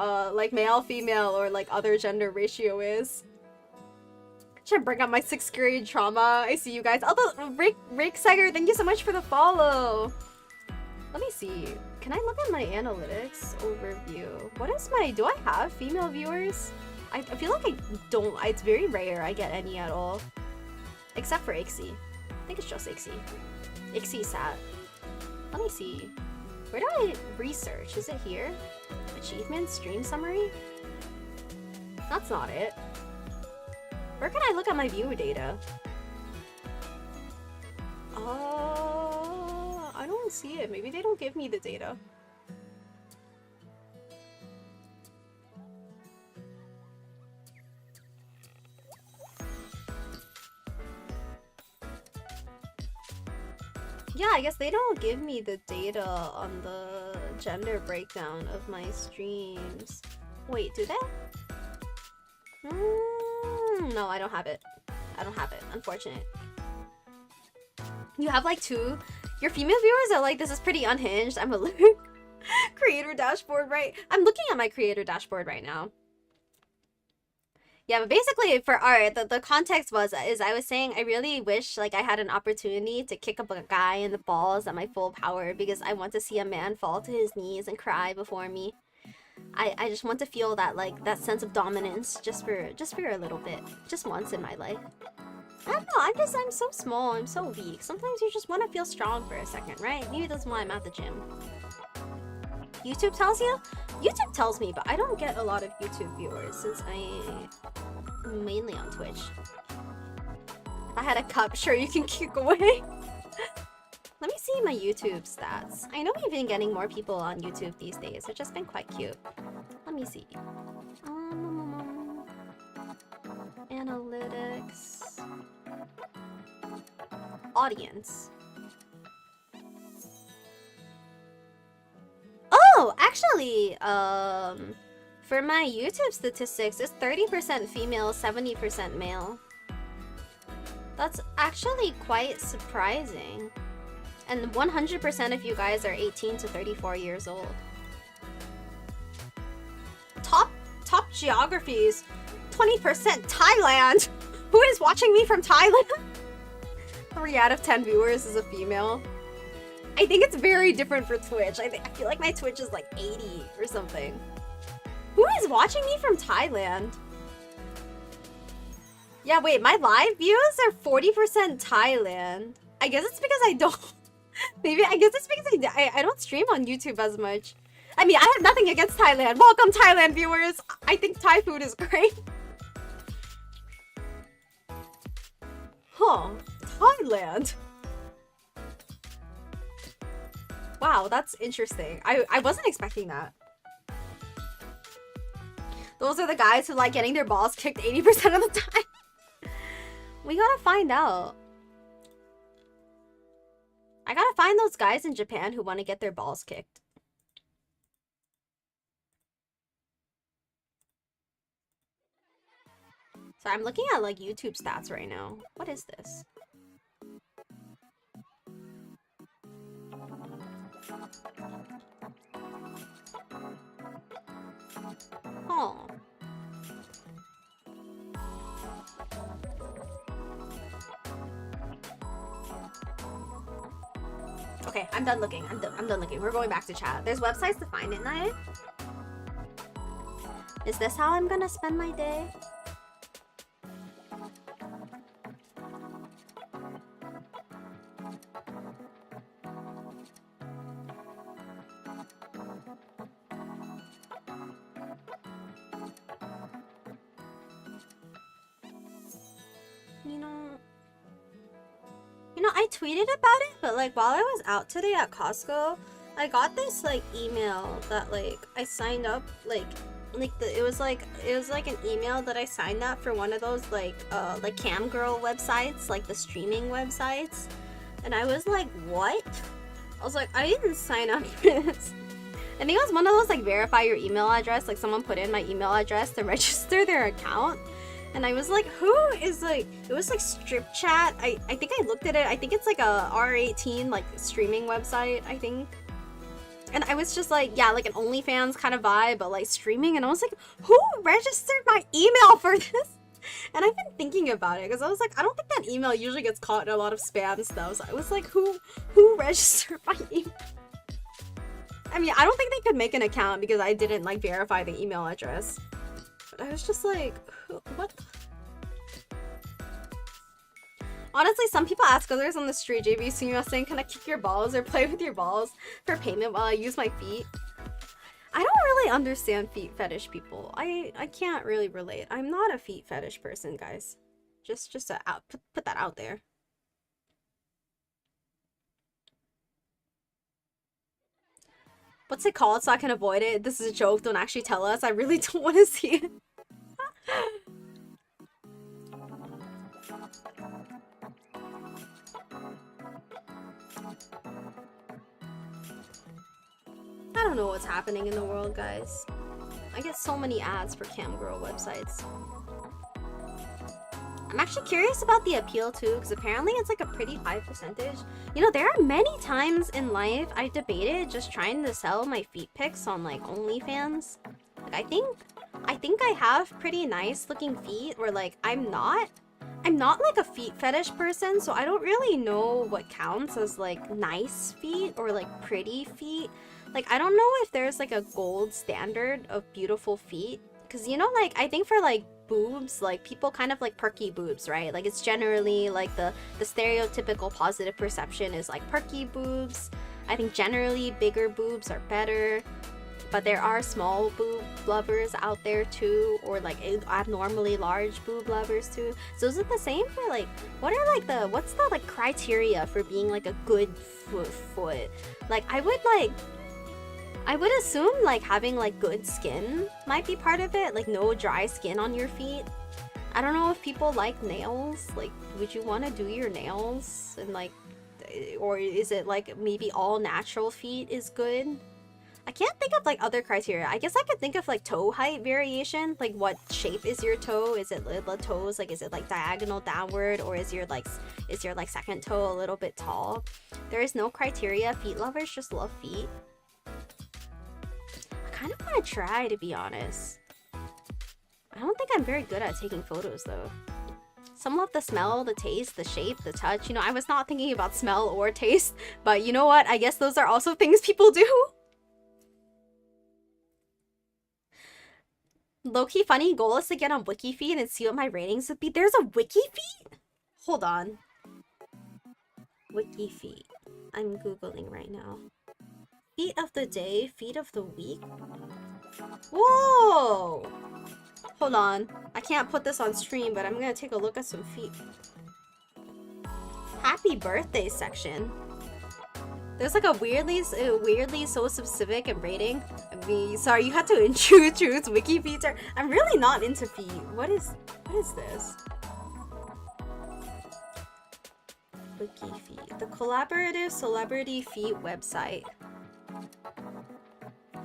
male, female, or like other gender ratio is. Should I bring up my 6th grade trauma? I see you guys. Although Rick Seger, thank you so much for the follow. Let me see. Can I look at my analytics overview? What is my, do I have female viewers? I feel like I don't. It's very rare I get any at all. Except for Ixie. I think it's just Ixie. Ixie sat. Let me see. Where do I research? Is it here? Achievements? Stream summary? That's not it. Where can I look at my viewer data? I don't see it. Maybe they don't give me the data. Yeah, I guess they don't give me the data on the gender breakdown of my streams. Wait, do they? No, I don't have it. I don't have it. Unfortunate. You have like 2. Your female viewers are like, this is pretty unhinged. I'm a creator dashboard, right? I'm looking at my creator dashboard right now. Yeah, but basically for art, the context is I was saying I really wish like I had an opportunity to kick up a guy in the balls at my full power because I want to see a man fall to his knees and cry before me. I just want to feel that like that sense of dominance just for a little bit, just once in my life. I don't know, I'm so small, I'm so weak. Sometimes you just want to feel strong for a second, right? Maybe that's why I'm at the gym. YouTube tells you? YouTube tells me, but I don't get a lot of YouTube viewers since I'm mainly on Twitch. If I had a cup, sure you can kick away. Let me see my YouTube stats. I know we've been getting more people on YouTube these days, which has been quite cute. Let Let me see. Analytics. Audience. Oh, actually, for my YouTube statistics, it's 30% female, 70% male. That's actually quite surprising. And 100% of you guys are 18 to 34 years old. Top geographies, 20% Thailand. Who is watching me from Thailand? 3 out of 10 viewers is a female. I think it's very different for Twitch. I feel like my Twitch is like 80 or something. Who is watching me from Thailand? Yeah, wait, my live views are 40% Thailand. I guess it's because I don't... Maybe, I guess it's because I don't stream on YouTube as much. I mean, I have nothing against Thailand. Welcome, Thailand viewers. I think Thai food is great. Huh. Thailand. Wow, that's interesting. I wasn't expecting that. Those are the guys who like getting their balls kicked 80% of the time. We gotta find out. I gotta find those guys in Japan who want to get their balls kicked. So I'm looking at like YouTube stats right now. What is this? Oh. Okay, I'm done looking. I'm done looking. We're going back to chat. There's websites to find it, Nae. Is this how I'm gonna spend my day? You know, I tweeted about it, but like while I was out today at Costco, I got this like email that like I signed up it was like an email that I signed up for one of those like cam girl websites, like the streaming websites, and I was like, what? I was like, I didn't sign up for this. I think it was one of those like verify your email address, like someone put in my email address to register their account. And I was like, who is like, it was like Strip Chat. I think I looked at it. I think it's like a R18 like streaming website, I think. And I was just like, yeah, like an OnlyFans kind of vibe, but like streaming. And I was like, who registered my email for this? And I've been thinking about it because I was like, I don't think that email usually gets caught in a lot of spam stuff. So I was like, who registered my email? I mean, I don't think they could make an account because I didn't like verify the email address. But I was just like, what? Honestly, some people ask others on the street, JB, saying, can I kick your balls or play with your balls for payment while I use my feet? I don't really understand feet fetish people. I can't really relate. I'm not a feet fetish person, guys. Just to put that out there. What's it called so I can avoid it? This is a joke. Don't actually tell us. I really don't want to see it. I don't know what's happening in the world, guys. I get so many ads for cam girl websites. I'm actually curious about the appeal too, because apparently it's like a pretty high percentage. You know, there are many times in life I debated just trying to sell my feet pics on like OnlyFans. Like I think I have pretty nice looking feet, or like I'm not like a feet fetish person, so I don't really know what counts as like nice feet or like pretty feet. Like I don't know if there's like a gold standard of beautiful feet, because you know, like I think for like boobs, like people kind of like perky boobs, right? Like it's generally like the stereotypical positive perception is like perky boobs. I think generally bigger boobs are better, but there are small boob lovers out there too, or like abnormally large boob lovers too. So is it the same for like, what's the like criteria for being like a good foot? Like I I would assume like having like good skin might be part of it, like no dry skin on your feet. I don't know if people like nails. Like, would you want to do your nails and like, or is it like maybe all natural feet is good? I can't think of like other criteria. I guess I could think of like toe height variation. Like, what shape is your toe? Is it the toes? Like, is it like diagonal downward, or is your like second toe a little bit tall? There is no criteria. Feet lovers just love feet. I kind of want to try, to be honest. I don't think I'm very good at taking photos though. Some love the smell, the taste, the shape, the touch. You know, I was not thinking about smell or taste, but you know what? I guess those are also things people do. Low-key funny goal is to get on WikiFeed and see what my ratings would be. There's a WikiFeed? Hold on. WikiFeed. I'm Googling right now. Feet of the day, feet of the week. Whoa! Hold on. I can't put this on stream, but I'm gonna take a look at some feet. Happy birthday section. There's like a weirdly so specific and rating. I mean, sorry, you had to introduce WikiFeed. I'm really not into feet. What is this? WikiFeed, the collaborative celebrity feet website.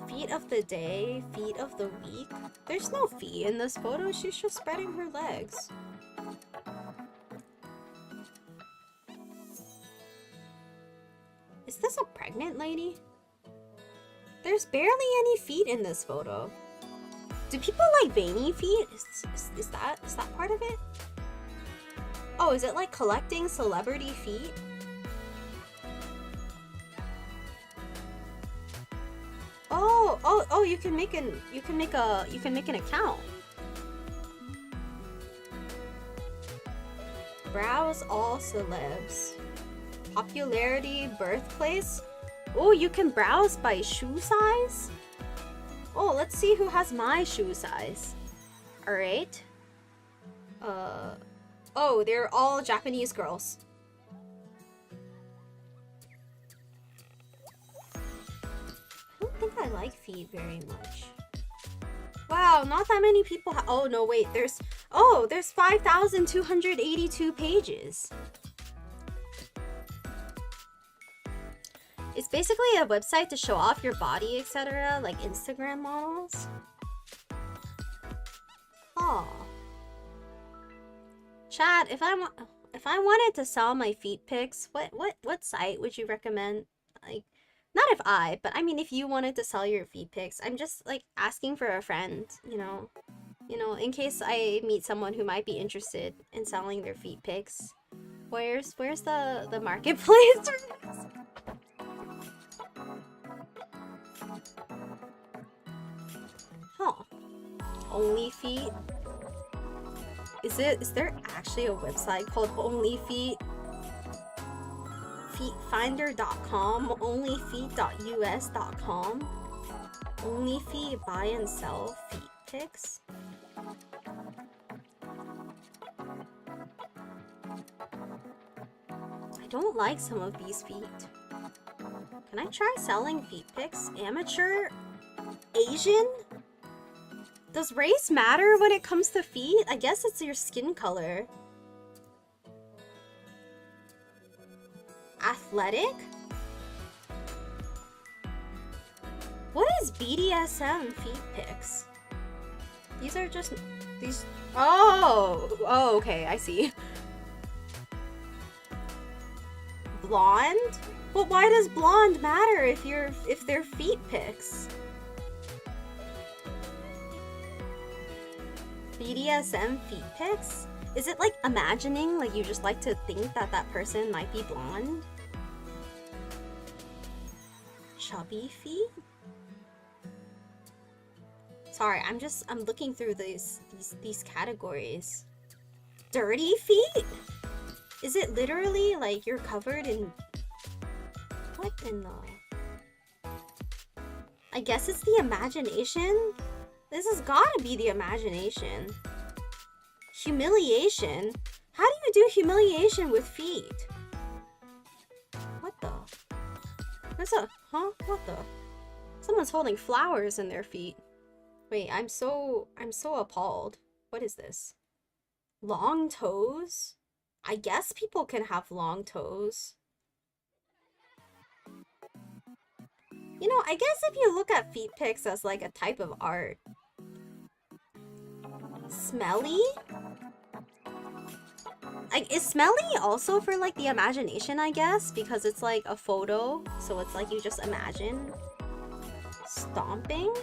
Feet of the day, feet of the week. There's no feet in this photo. She's just spreading her legs. Is this a pregnant lady? There's barely any feet in this photo. Do people like veiny feet? Is that part of it? Oh, is it like collecting celebrity feet? Oh, you can make an account. Browse all celebs. Popularity, birthplace. Oh, you can browse by shoe size? Oh, let's see who has my shoe size. Alright. Oh, they're all Japanese girls. I don't think I like feet very much. Wow, not that many people oh, no, wait, there's 5,282 pages. It's basically a website to show off your body, etc., like Instagram models. Oh. Chat, if I wanted to sell my feet pics, what site would you recommend? Like, not if but I mean if you wanted to sell your feet pics. I'm just like asking for a friend, you know, in case I meet someone who might be interested in selling their feet pics. Where's the marketplace? Huh. Only Feet? Is there actually a website called Only Feet? Feetfinder.com, onlyfeet.us.com. Only Feet buy and sell feet pics. I don't like some of these feet. Can I try selling feet pics? Amateur? Asian? Does race matter when it comes to feet? I guess it's your skin color. Athletic? What is BDSM feet pics? These are just these. Oh, okay, I see. Blonde? But why does blonde matter if they're feet pics? BDSM feet pics? Is it like imagining, like you just like to think that that person might be blonde? Chubby feet? Sorry, I'm looking through these categories. Dirty feet? Is it literally like you're covered in what in the? I guess it's the imagination? This has gotta be the imagination. Humiliation? How do you do humiliation with feet? What the? There's a, huh? What the? Someone's holding flowers in their feet. Wait, I'm so appalled. What is this? Long toes? I guess people can have long toes. You know, I guess if you look at feet pics as like a type of art. Smelly? Like, is smelly also for like the imagination, I guess? Because it's like a photo, so it's like you just imagine. Stomping?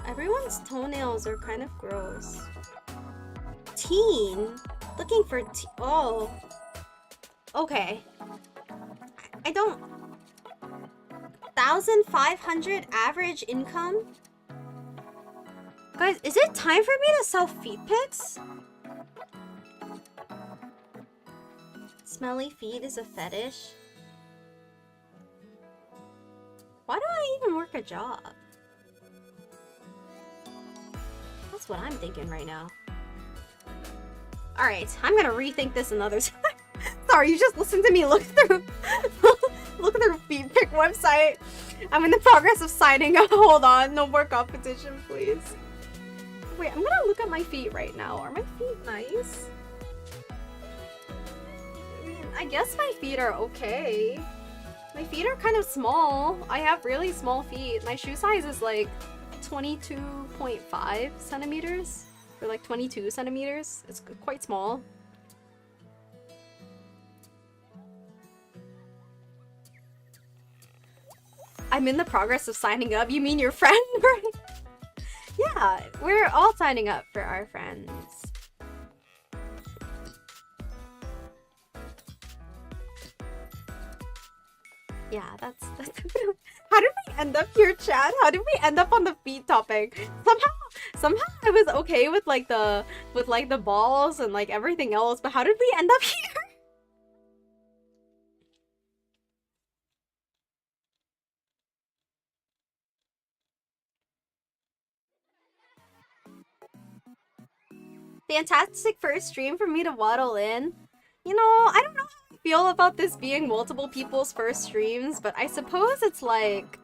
Everyone's toenails are kind of gross. Teen? Looking for oh. Okay. I don't... 1,500 average income? Guys, is it time for me to sell feet pics? Smelly feet is a fetish? Why do I even work a job? That's what I'm thinking right now. Alright, I'm gonna rethink this another time. Sorry, you just listened to me look through feet pic website. I'm in the progress of signing up. Hold on, no more competition, please. Wait, I'm gonna look at my feet right now. Are my feet nice? I mean, I guess my feet are okay. My feet are kind of small. I have really small feet. My shoe size is like 22.5 centimeters. Or like 22 centimeters. It's quite small. I'm in the progress of signing up. You mean your friend? Yeah, we're all signing up for our friends. Yeah, that's how did we end up here, Chad? How did we end up on the feet topic? Somehow I was okay with like the balls and like everything else, but how did we end up here? Fantastic first stream for me to waddle in. You know, I don't know how I feel about this being multiple people's first streams, but I suppose it's like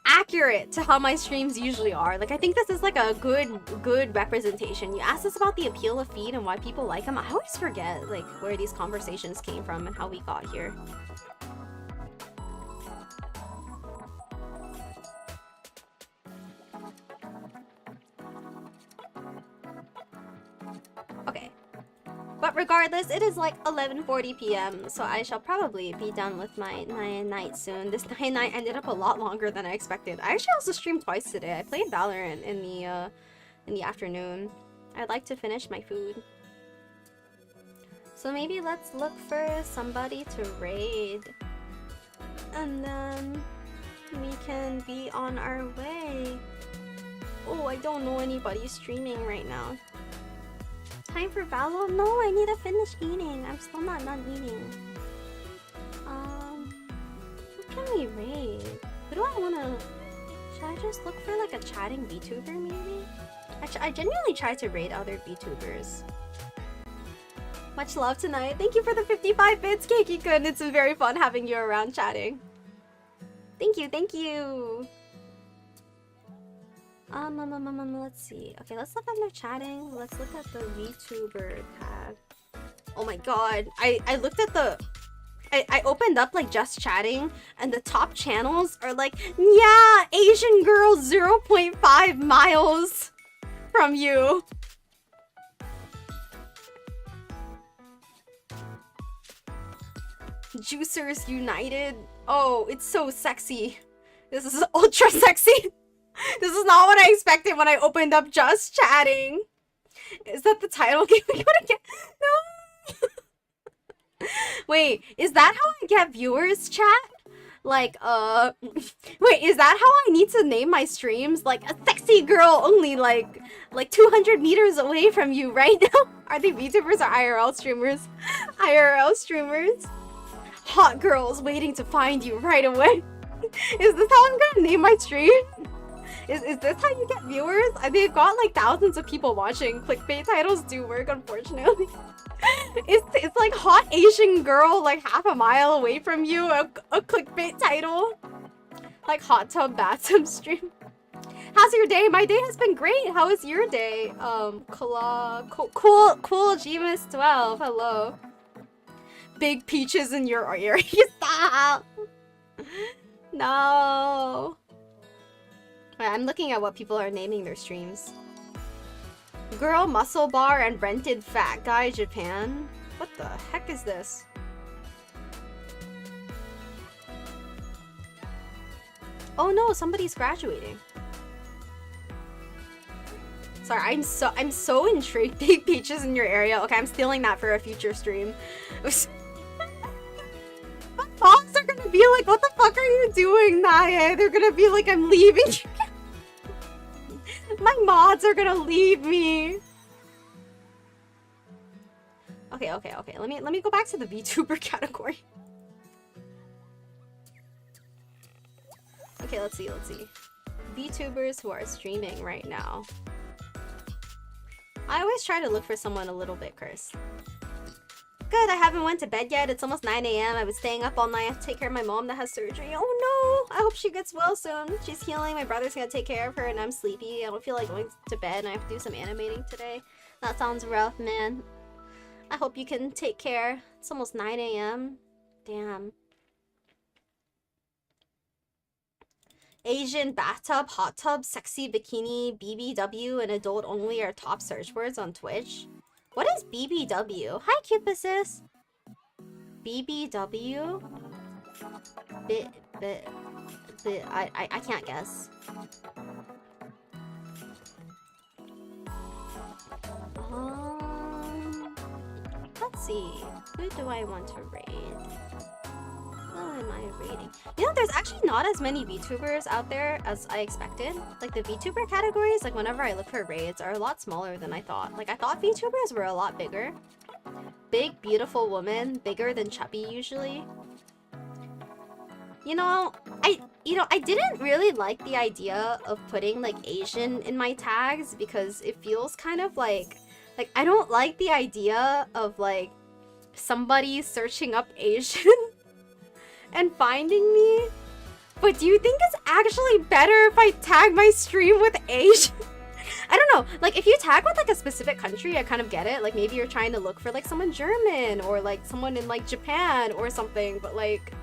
accurate to how my streams usually are. Like, I think this is like a good representation. You asked us about the appeal of feet and why people like them. I always forget like where these conversations came from and how we got here. Okay. But regardless, it is like 11:40 p.m. so I shall probably be done with my night soon. This night ended up a lot longer than I expected. I actually also streamed twice today. I played Valorant in the afternoon. I'd like to finish my food. So maybe let's look for somebody to raid. And then we can be on our way. Oh, I don't know anybody streaming right now. Time for Valo? No, I need to finish eating. I'm still not done eating. Who can we raid? Who do I wanna... Should I just look for like a chatting VTuber maybe? I genuinely try to raid other VTubers. Much love tonight. Thank you for the 55 bits, Keiki-kun. It's been very fun having you around chatting. Thank you, thank you. Let's see. Okay, let's look under chatting. Let's look at the VTuber tab. Oh my god. I looked at the... I opened up like just chatting and the top channels are like, yeah, Asian girl 0.5 miles from you. Juicers United. Oh, it's so sexy. This is ultra sexy. This is not what I expected when I opened up just chatting. Is that the title? Can we go to get... No. Wait, is that how I get viewers, chat? Like, wait, is that how I need to name my streams? Like, a sexy girl only like 200 meters away from you right now? Are they VTubers or IRL streamers? IRL streamers. Hot girls waiting to find you right away. Is this how I'm gonna name my stream? Is this how you get viewers? I mean, I've got like thousands of people watching. Clickbait titles do work, unfortunately. It's like hot Asian girl like half a mile away from you. A clickbait title. Like hot tub bathtub stream. How's your day? My day has been great. How was your day? Cool Gmas 12. Hello. Big peaches in your ear. Stop. No. Wait, I'm looking at what people are naming their streams. Girl muscle bar and rented fat guy Japan. What the heck is this? Oh no, somebody's graduating. Sorry, I'm so intrigued. Big peaches in your area. Okay, I'm stealing that for a future stream. My moms are gonna be like, what the fuck are you doing, Nae? They're gonna be like, I'm leaving. My mods are gonna leave me. Okay. Let me go back to the VTuber category. Okay, let's see. VTubers who are streaming right now. I always try to look for someone a little bit cursed. Good, I haven't went to bed yet. It's almost 9 AM. I was staying up all night to take care of my mom that has surgery. Oh no! I hope she gets well soon. She's healing. My brother's gonna take care of her and I'm sleepy. I don't feel like going to bed and I have to do some animating today. That sounds rough, man. I hope you can take care. It's almost 9 AM. Damn. Asian bathtub, hot tub, sexy bikini, BBW, and adult only are top search words on Twitch. What is BBW? Hi, Cupisis. BBW? I can't guess. Let's see. Who do I want to raid? Who am I raiding? You know, there's actually not as many VTubers out there as I expected. Like, the VTuber categories, like, whenever I look for raids, are a lot smaller than I thought. Like, I thought VTubers were a lot bigger. Big, beautiful woman, bigger than chubby usually. You know, I didn't really like the idea of putting, like, Asian in my tags because it feels kind of like I don't like the idea of, like, somebody searching up Asian and finding me. But do you think it's actually better if I tag my stream with Asian? I don't know. Like, if you tag with, like, a specific country, I kind of get it. Like, maybe you're trying to look for, like, someone German or, like, someone in, like, Japan or something. But, like,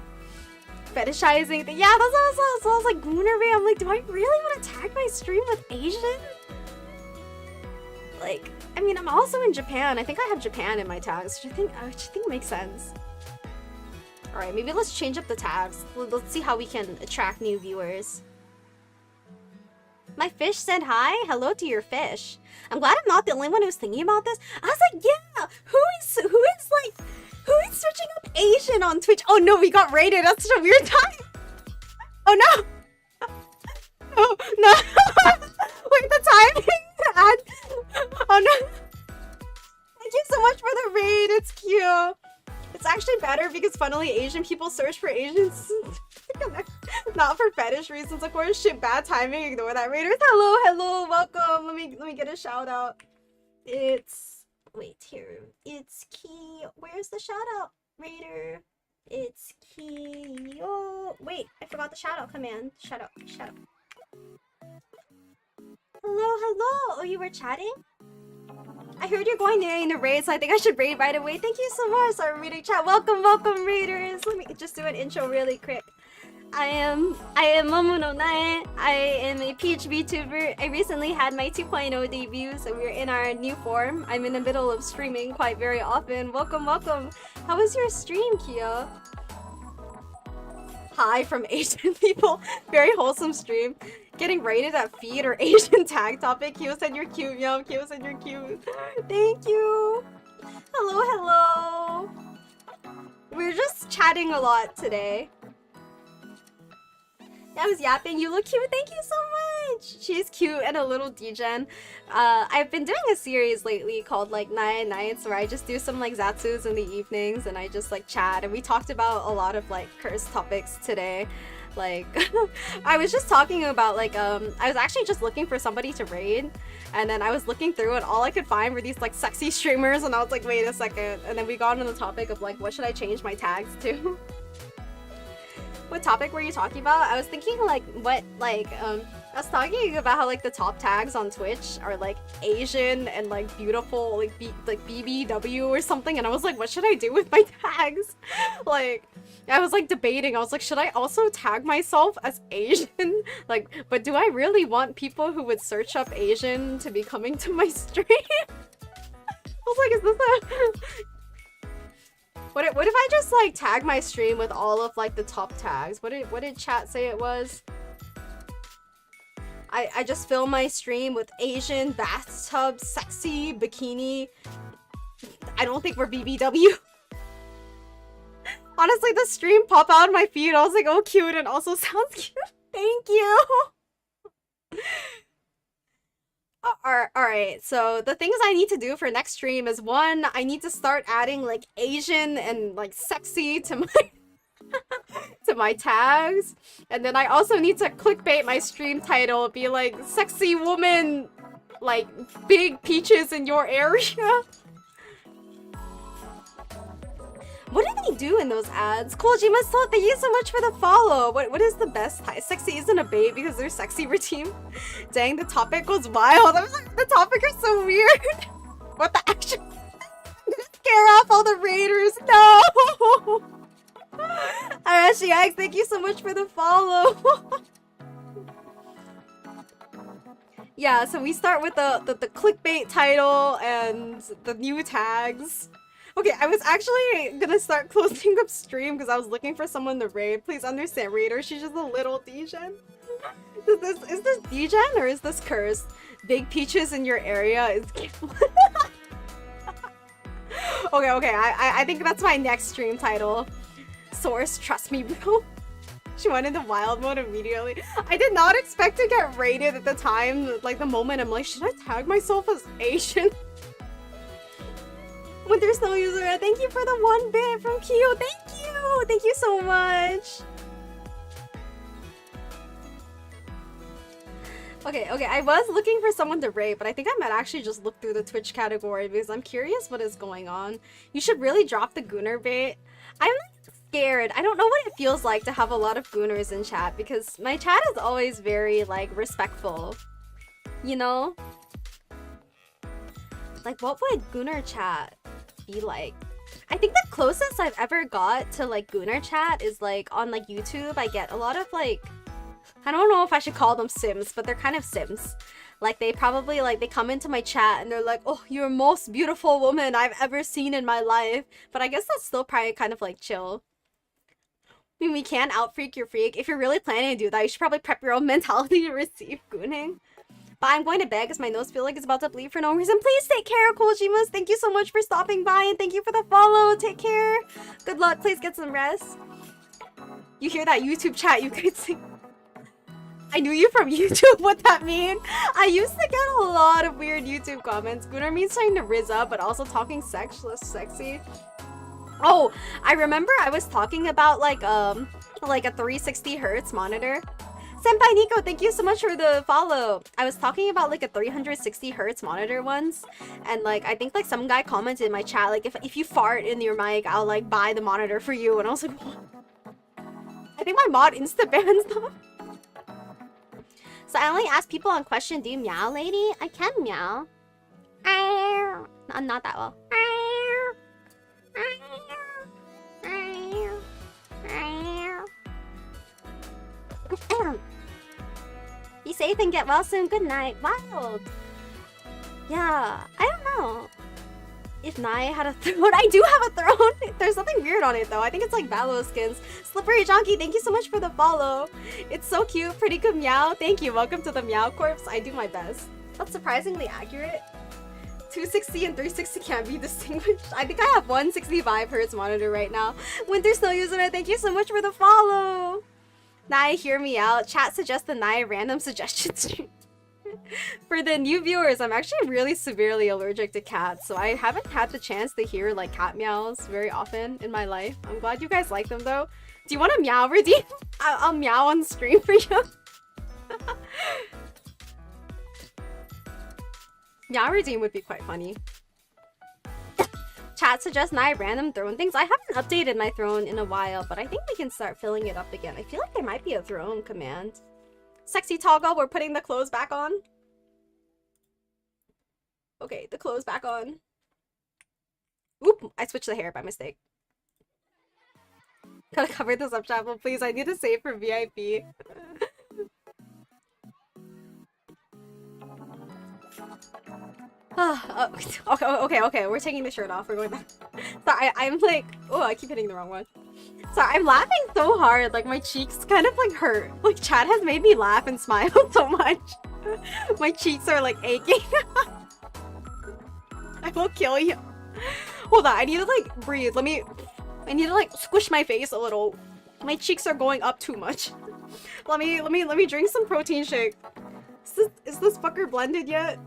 fetishizing thing. Yeah, that's also like Goonery. I'm like, do I really want to tag my stream with Asian? Like, I mean, I'm also in Japan. I think I have Japan in my tags, which I think makes sense. Alright, maybe let's change up the tags. Let's see how we can attract new viewers. My fish said hi. Hello to your fish. I'm glad I'm not the only one who's thinking about this. I was like, yeah, who is searching up Asian on Twitch? Oh no, we got raided. That's such a weird time. Oh no. Oh no. Wait, the timing. Oh no. Thank you so much for the raid. It's cute. It's actually better because funnily Asian people search for Asians. Not for fetish reasons, of course. Shit, bad timing. Ignore that, raiders. Hello, welcome. Let me get a shout out. It's It's Key. Where's the shout out, raider? It's Key. Oh, wait, I forgot the shout out command. Shout out. Hello. Oh, you were chatting? I heard you're going in a raid, so I think I should raid right away. Thank you so much. Sorry, reading chat. Welcome, raiders. Let me just do an intro really quick. I am Momono Nae. I am a Peach VTuber. I recently had my 2.0 debut, so we're in our new form. I'm in the middle of streaming quite very often. Welcome. How was your stream, Kia? Hi from Asian people. Very wholesome stream. Getting rated at feed or Asian tag topic. Kyo said you're cute, Yum. Kyo said you're cute. Thank you. Hello. We're just chatting a lot today. I was yapping. You look cute. Thank you so much. She's cute and a little degen. I've been doing a series lately called like NAE Nights where I just do some like zatsus in the evenings and I just like chat. And we talked about a lot of like cursed topics today. Like, I was just talking about, like, I was actually just looking for somebody to raid, and then I was looking through and all I could find were these, like, sexy streamers, and I was like, wait a second. And then we got on the topic of, like, what should I change my tags to? What topic were you talking about? I was thinking, like, what, like, I was talking about how, like, the top tags on Twitch are, like, Asian and, like, beautiful, like, BBW or something, and I was like, what should I do with my tags? Like, I was, like, debating. I was like, should I also tag myself as Asian? Like, but do I really want people who would search up Asian to be coming to my stream? I was like, is this a... What if I just, like, tag my stream with all of, like, the top tags? What did chat say it was? I just film my stream with Asian, bathtub, sexy, bikini. I don't think we're BBW. Honestly, the stream popped out of my feed. I was like, oh, cute, and also sounds cute. Thank you. Alright, so the things I need to do for next stream is, one, I need to start adding, like, Asian and, like, sexy to my... to my tags, and then I also need to clickbait my stream title, be like, sexy woman, like, big peaches in your area. What do they do in those ads? Kojima, thank you so much for the follow. What is the best type? Sexy isn't a bait because they're sexy routine. Dang, the topic goes wild. I was like, the topic is so weird. What the action? Scare off all the raiders. No. Arashiax, thank you so much for the follow. Yeah, so we start with the clickbait title and the new tags. Okay, I was actually gonna start closing up stream because I was looking for someone to raid. Please understand, raider, she's just a little degen. Is this degen or is this cursed? Big peaches in your area is... Okay, I think that's my next stream title. Source, trust me, bro. She went into wild mode immediately. I did not expect to get raided at the time. Like, the moment I'm like, should I tag myself as Asian? Winter Snow User, thank you for the 1 bit from Kyo. Thank you! Thank you so much! Okay, I was looking for someone to raid, but I think I might actually just look through the Twitch category because I'm curious what is going on. You should really drop the Gooner bait. I'm scared. I don't know what it feels like to have a lot of Gooners in chat because my chat is always very, like, respectful. You know? Like, what would Gooner chat be like? I think the closest I've ever got to, like, Gooner chat is, like, on, like, YouTube. I get a lot of, like, I don't know if I should call them Sims, but they're kind of Sims. Like, they probably, like, they come into my chat and they're like, oh, you're the most beautiful woman I've ever seen in my life. But I guess that's still probably kind of, like, chill. I mean, we can out-freak your freak. If you're really planning to do that, you should probably prep your own mentality to receive gooning. But I'm going to bed because my nose feels like it's about to bleed for no reason. Please take care, Kojimas. Thank you so much for stopping by and thank you for the follow. Take care. Good luck. Please get some rest. You hear that YouTube chat? You could see. I knew you from YouTube. What that mean? I used to get a lot of weird YouTube comments. Gooner means trying to rizz up, but also talking sexy. Oh, I remember I was talking about like a 360 hertz monitor. Senpai Nico, thank you so much for the follow. I was talking about like a 360 hertz monitor once, and like I think like some guy commented in my chat like if you fart in your mic, I'll like buy the monitor for you, and I was like, what? I think my mod insta bans them. So I only ask people on question, do you meow, lady? I can meow. Not that well. Be safe and get well soon. Good night. Wild. Yeah, I don't know if Nae had a throne. I do have a throne. There's something weird on it though. I think it's like Valo skins. Slippery Jonky, thank you so much for the follow. It's so cute. Pretty good meow. Thank you. Welcome to the Meow Corps. I do my best. That's surprisingly accurate. 260 and 360 can't be distinguished. I think I have 165 hertz monitor right now. Winter Snow User, thank you so much for the follow. Nae, hear me out. Chat suggests the Nae random suggestion stream. For the new viewers, I'm actually really severely allergic to cats, so I haven't had the chance to hear like cat meows very often in my life. I'm glad you guys like them though. Do you want a meow redeem? I'll meow on stream for you. Meow redeem would be quite funny. Chat suggests Nae random throne things. I haven't updated my throne in a while, but I think we can start filling it up again. I feel like there might be a throne command. Sexy toggle, we're putting the clothes back on. Okay, the clothes back on. Oop, I switched the hair by mistake. Gotta cover this up, chapel, please. I need to save for VIP. Okay, we're taking the shirt off. We're going back. Sorry, I'm like, oh, I keep hitting the wrong one. Sorry, I'm laughing so hard, like my cheeks kind of like hurt. Like chat has made me laugh and smile so much. My cheeks are like aching. I will kill you. Hold on, I need to like breathe. I need to like squish my face a little. My cheeks are going up too much. Let me drink some protein shake. Is this fucker blended yet?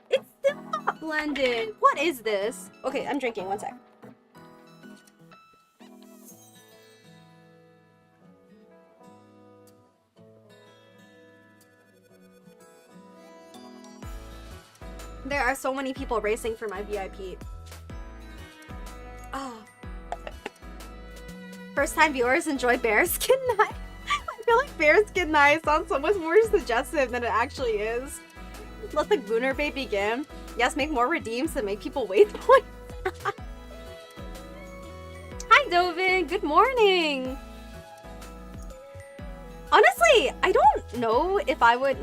It's still not blended. What is this? Okay, I'm drinking. One sec. There are so many people racing for my VIP. Oh. First time viewers enjoy bearskin knife. I feel like bearskin knife sounds so much more suggestive than it actually is. Let the Gooner Bay begin. Yes, make more redeems to make people wait points. Hi, Dovin. Good morning. Honestly, I don't know if I would...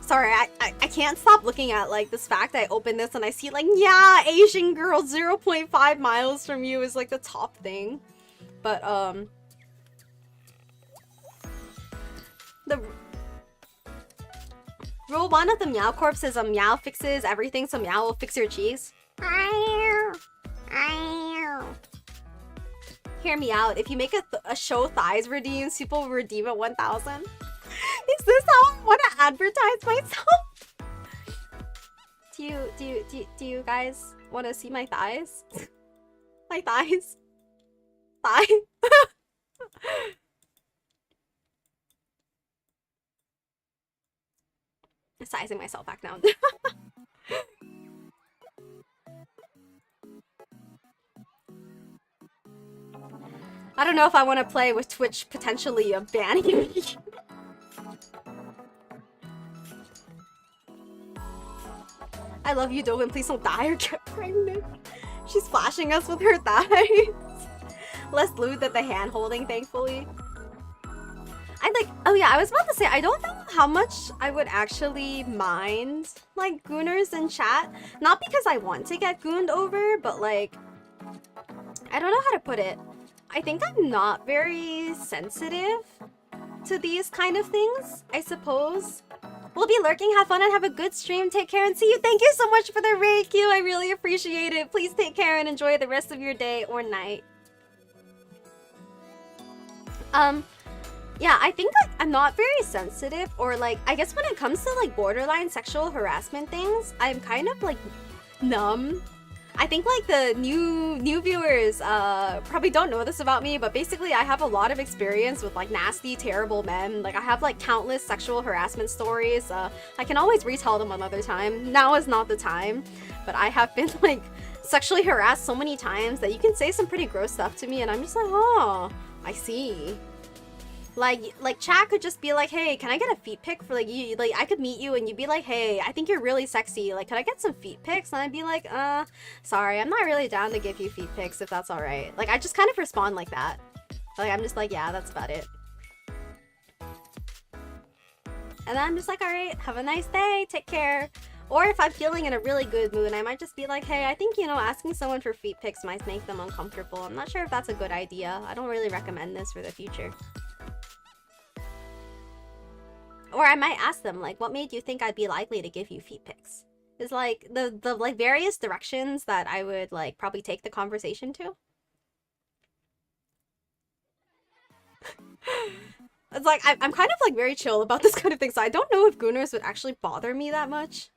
Sorry, I can't stop looking at like this fact. I open this and I see like, yeah, Asian girl 0.5 miles from you is like the top thing. But the rule one of the Meow Corp says a meow fixes everything, so meow will fix your cheeks. Hear me out. If you make a show thighs redeems, people will redeem at 1,000. Is this how I want to advertise myself? Do you guys want to see my thighs? My thighs? Thigh? Sizing myself back down. I don't know if I want to play with Twitch potentially banning me. I love you, Dovin. Please don't die or get pregnant. She's flashing us with her thighs. Less lewd than the hand holding, thankfully. Oh yeah, I was about to say, I don't know how much I would actually mind, like, gooners in chat. Not because I want to get gooned over, but like, I don't know how to put it. I think I'm not very sensitive to these kind of things, I suppose. We'll be lurking, have fun, and have a good stream. Take care and see you. Thank you so much for the raid, Q. I really appreciate it. Please take care and enjoy the rest of your day or night. Yeah, I think like I'm not very sensitive, or like I guess when it comes to like borderline sexual harassment things, I'm kind of like numb. I think like the new viewers probably don't know this about me, but basically I have a lot of experience with like nasty, terrible men. Like I have like countless sexual harassment stories. I can always retell them another time. Now is not the time, but I have been like sexually harassed so many times that you can say some pretty gross stuff to me and I'm just like, oh, I see. Like chat could just be like, hey, can I get a feet pic for like you? Like I could meet you and you'd be like, hey, I think you're really sexy. Like, can I get some feet pics? And I'd be like, sorry, I'm not really down to give you feet pics if that's all right. Like I just kind of respond like that. Like I'm just like, yeah, that's about it. And then I'm just like, all right, have a nice day, take care. Or if I'm feeling in a really good mood, I might just be like, hey, I think, you know, asking someone for feet pics might make them uncomfortable. I'm not sure if that's a good idea. I don't really recommend this for the future. Or I might ask them, like, what made you think I'd be likely to give you feet pics? Is like the like various directions that I would like probably take the conversation to. It's like I'm kind of like very chill about this kind of thing, so I don't know if gooners would actually bother me that much.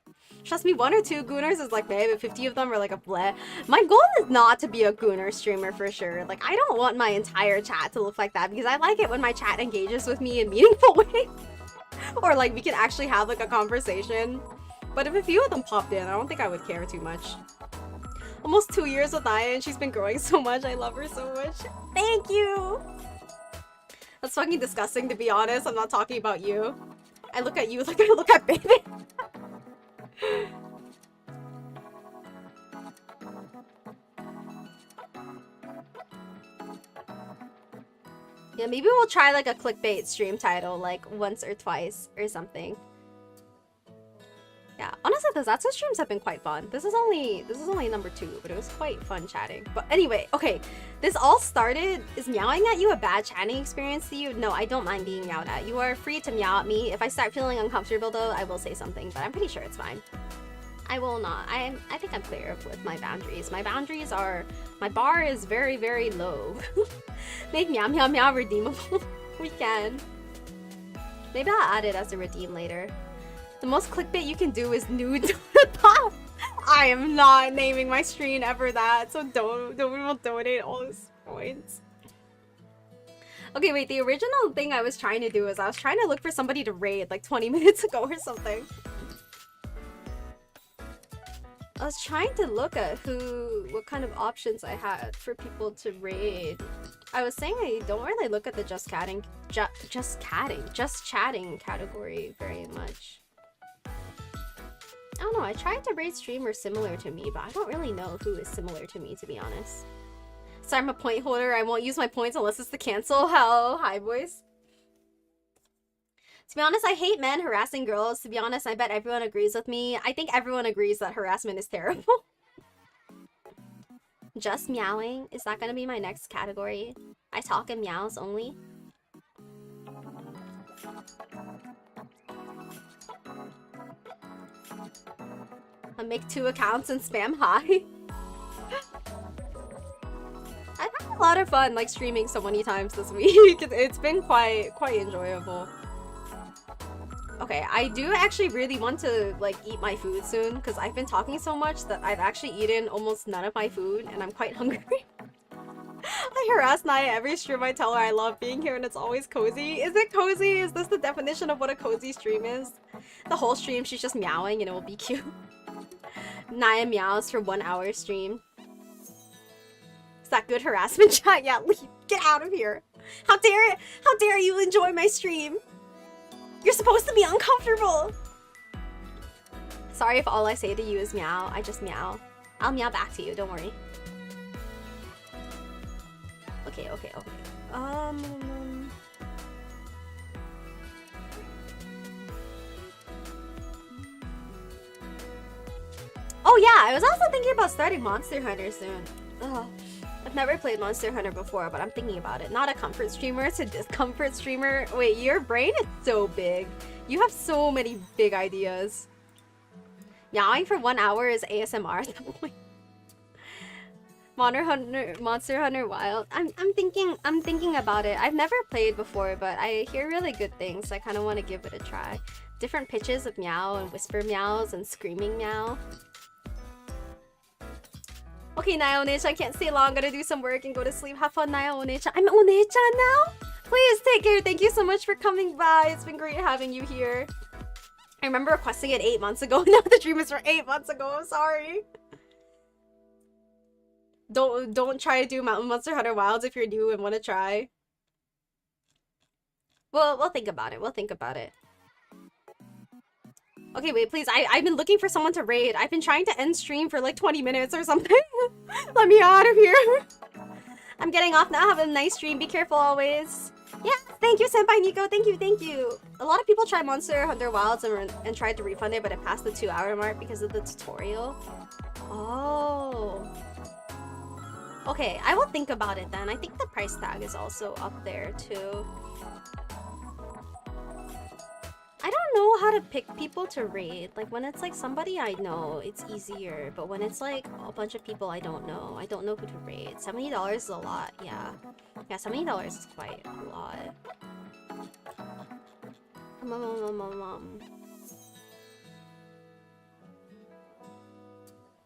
Trust me, 1 or 2 gooners is like babe, 50 of them are like a bleh. My goal is not to be a gooner streamer for sure. Like, I don't want my entire chat to look like that because I like it when my chat engages with me in meaningful ways. Or like we can actually have like a conversation. But if a few of them popped in, I don't think I would care too much. Almost 2 years with Nae and she's been growing so much. I love her so much. Thank you! That's fucking disgusting, to be honest. I'm not talking about you. I look at you like I look at baby. Yeah, maybe we'll try like a clickbait stream title like once or twice or something. Yeah, honestly, the Zatsu streams have been quite fun. This is only number 2, but it was quite fun chatting. But anyway, okay, this all started. Is meowing at you a bad chatting experience to you? No, I don't mind being meowed at. You are free to meow at me. If I start feeling uncomfortable though, I will say something, but I'm pretty sure it's fine. I will not. I think I'm clear with my boundaries. My boundaries are, my bar is very, very low. Make meow meow meow redeemable. We can. Maybe I'll add it as a redeem later. The most clickbait you can do is nude to the top. I am not naming my stream ever that, so don't donate all those points. Okay, wait, the original thing I was trying to do is I was trying to look for somebody to raid like 20 minutes ago or something. I was trying to look at what kind of options I had for people to raid. I was saying I don't really look at the just chatting category very much. I don't know, I tried to rate streamers similar to me, but I don't really know who is similar to me, to be honest. So I'm a point holder, I won't use my points unless it's the cancel. Hell, hi boys. To be honest, I hate men harassing girls. To be honest, I bet everyone agrees with me. I think everyone agrees that harassment is terrible. Just meowing? Is that gonna be my next category? I talk in meows only? I make 2 accounts and spam hi. I've had a lot of fun like streaming so many times this week. It's been quite enjoyable. Okay, I do actually really want to like eat my food soon because I've been talking so much that I've actually eaten almost none of my food and I'm quite hungry. I harass Nae every stream. I tell her I love being here and it's always cozy. Is it cozy? Is this the definition of what a cozy stream is? The whole stream she's just meowing and it will be cute. Nae meows for 1 hour stream. Is that good harassment chat? Yeah, leave. Get out of here. How dare you enjoy my stream? You're supposed to be uncomfortable. Sorry if all I say to you is meow. I just meow. I'll meow back to you, don't worry. Okay. Oh yeah, I was also thinking about starting Monster Hunter soon. Ugh. I've never played Monster Hunter before, but I'm thinking about it. Not a comfort streamer, it's a discomfort streamer. Wait, your brain is so big. You have so many big ideas. Meowing for 1 hour is ASMR at that point. Monster Hunter Wild. I'm thinking about it. I've never played before, but I hear really good things. I kind of want to give it a try. Different pitches of meow and whisper meows and screaming meow. Okay, Nae Oni-chan, I can't stay long. Gotta do some work and go to sleep. Have fun, Nae Oni-chan. I'm Oni-chan now? Please take care. Thank you so much for coming by. It's been great having you here. I remember requesting it 8 months ago. Now the dream is for 8 months ago. I'm sorry. Don't try to do Monster Hunter Wilds if you're new and want to try. We'll think about it. We'll think about it. Okay, wait, please. I've been looking for someone to raid. I've been trying to end stream for like 20 minutes or something. Let me out of here. I'm getting off now. Have a nice stream. Be careful always. Yeah, thank you, Senpai Nico. Thank you. A lot of people try Monster Hunter Wilds and tried to refund it, but it passed the 2-hour mark because of the tutorial. Oh. Okay, I will think about it then. I think the price tag is also up there too. I don't know how to pick people to raid. Like when it's like somebody I know, it's easier. But when it's like a bunch of people I don't know who to raid. $70 is a lot, yeah. Yeah, $70 is quite a lot.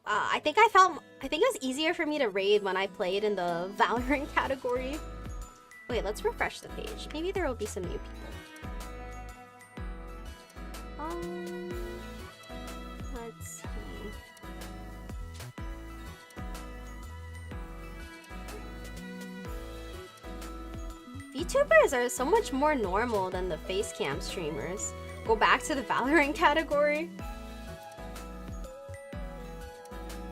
I think it was easier for me to raid when I played in the Valorant category. Wait, let's refresh the page. Maybe there will be some new people. Let's see. VTubers are so much more normal than the facecam streamers. Go back to the Valorant category.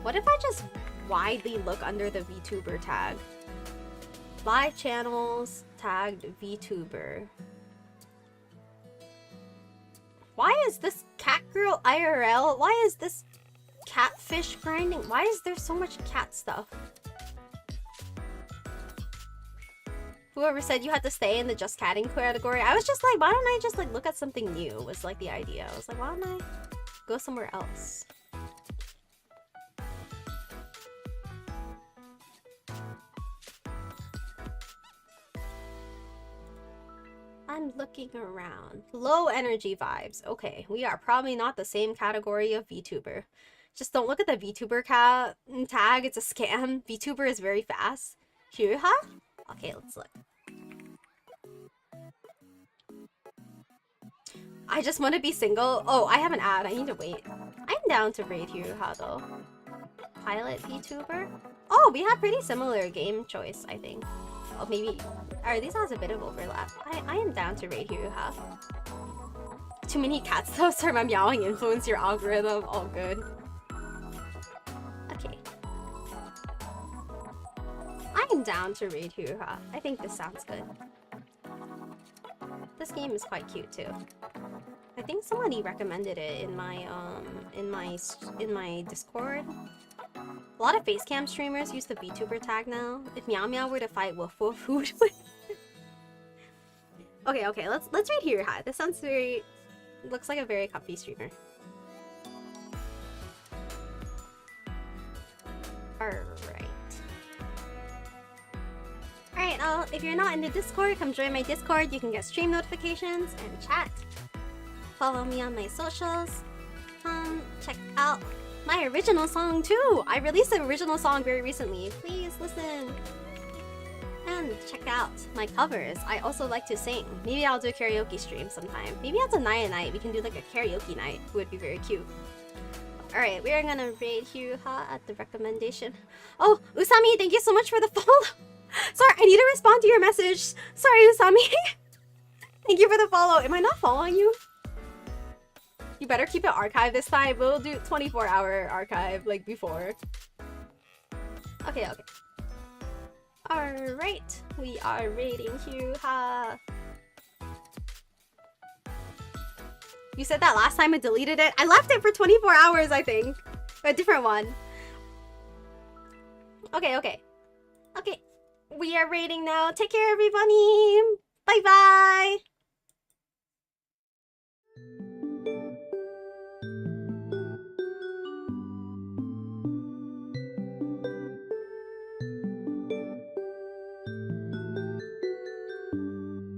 What if I just widely look under the VTuber tag? Live channels tagged VTuber. Why is this cat girl IRL? Why is this catfish grinding? Why is there so much cat stuff? Whoever said you had to stay in the just catting category, I was just like, why don't I just like look at something new was like the idea. I was like, why don't I go somewhere else? I'm looking around. Low energy vibes. Okay, we are probably not the same category of VTuber. Just don't look at the VTuber tag. It's a scam. VTuber is very fast. Hyuha? Okay, let's look. I just want to be single. Oh, I have an ad. I need to wait. I'm down to raid Hyuha though. Pilot VTuber? Oh, we have pretty similar game choice, I think. Oh, maybe. Alright, these has a bit of overlap. I am down to raid Hyuha. Too many cats though. Sorry, my meowing influence your algorithm. All good. Okay. I am down to raid Hyuha. I think this sounds good. This game is quite cute too. I think somebody recommended it in my Discord. A lot of facecam streamers use the VTuber tag now. If Meow Meow were to fight Woof Woof, who would win? Okay, let's read Hyuha. This sounds very looks like a very comfy streamer. Alright, if you're not in the Discord, come join my Discord. You can get stream notifications and chat. Follow me on my socials. Check out my original song too! I released an original song very recently. Please listen. And check out my covers. I also like to sing. Maybe I'll do a karaoke stream sometime. Maybe at the night we can do like a karaoke night. It would be very cute. Alright, we are gonna raid Hyuha at the recommendation. Oh, Usami, thank you so much for the follow! Sorry, I need to respond to your message. Sorry, Usami. Thank you for the follow. Am I not following you? You better keep it archived this time. We'll do 24-hour archive like before. Okay. Alright, we are raiding Hyuha. You said that last time I deleted it. I left it for 24 hours, I think. A different one. Okay. We are raiding now. Take care, everybody. Bye-bye.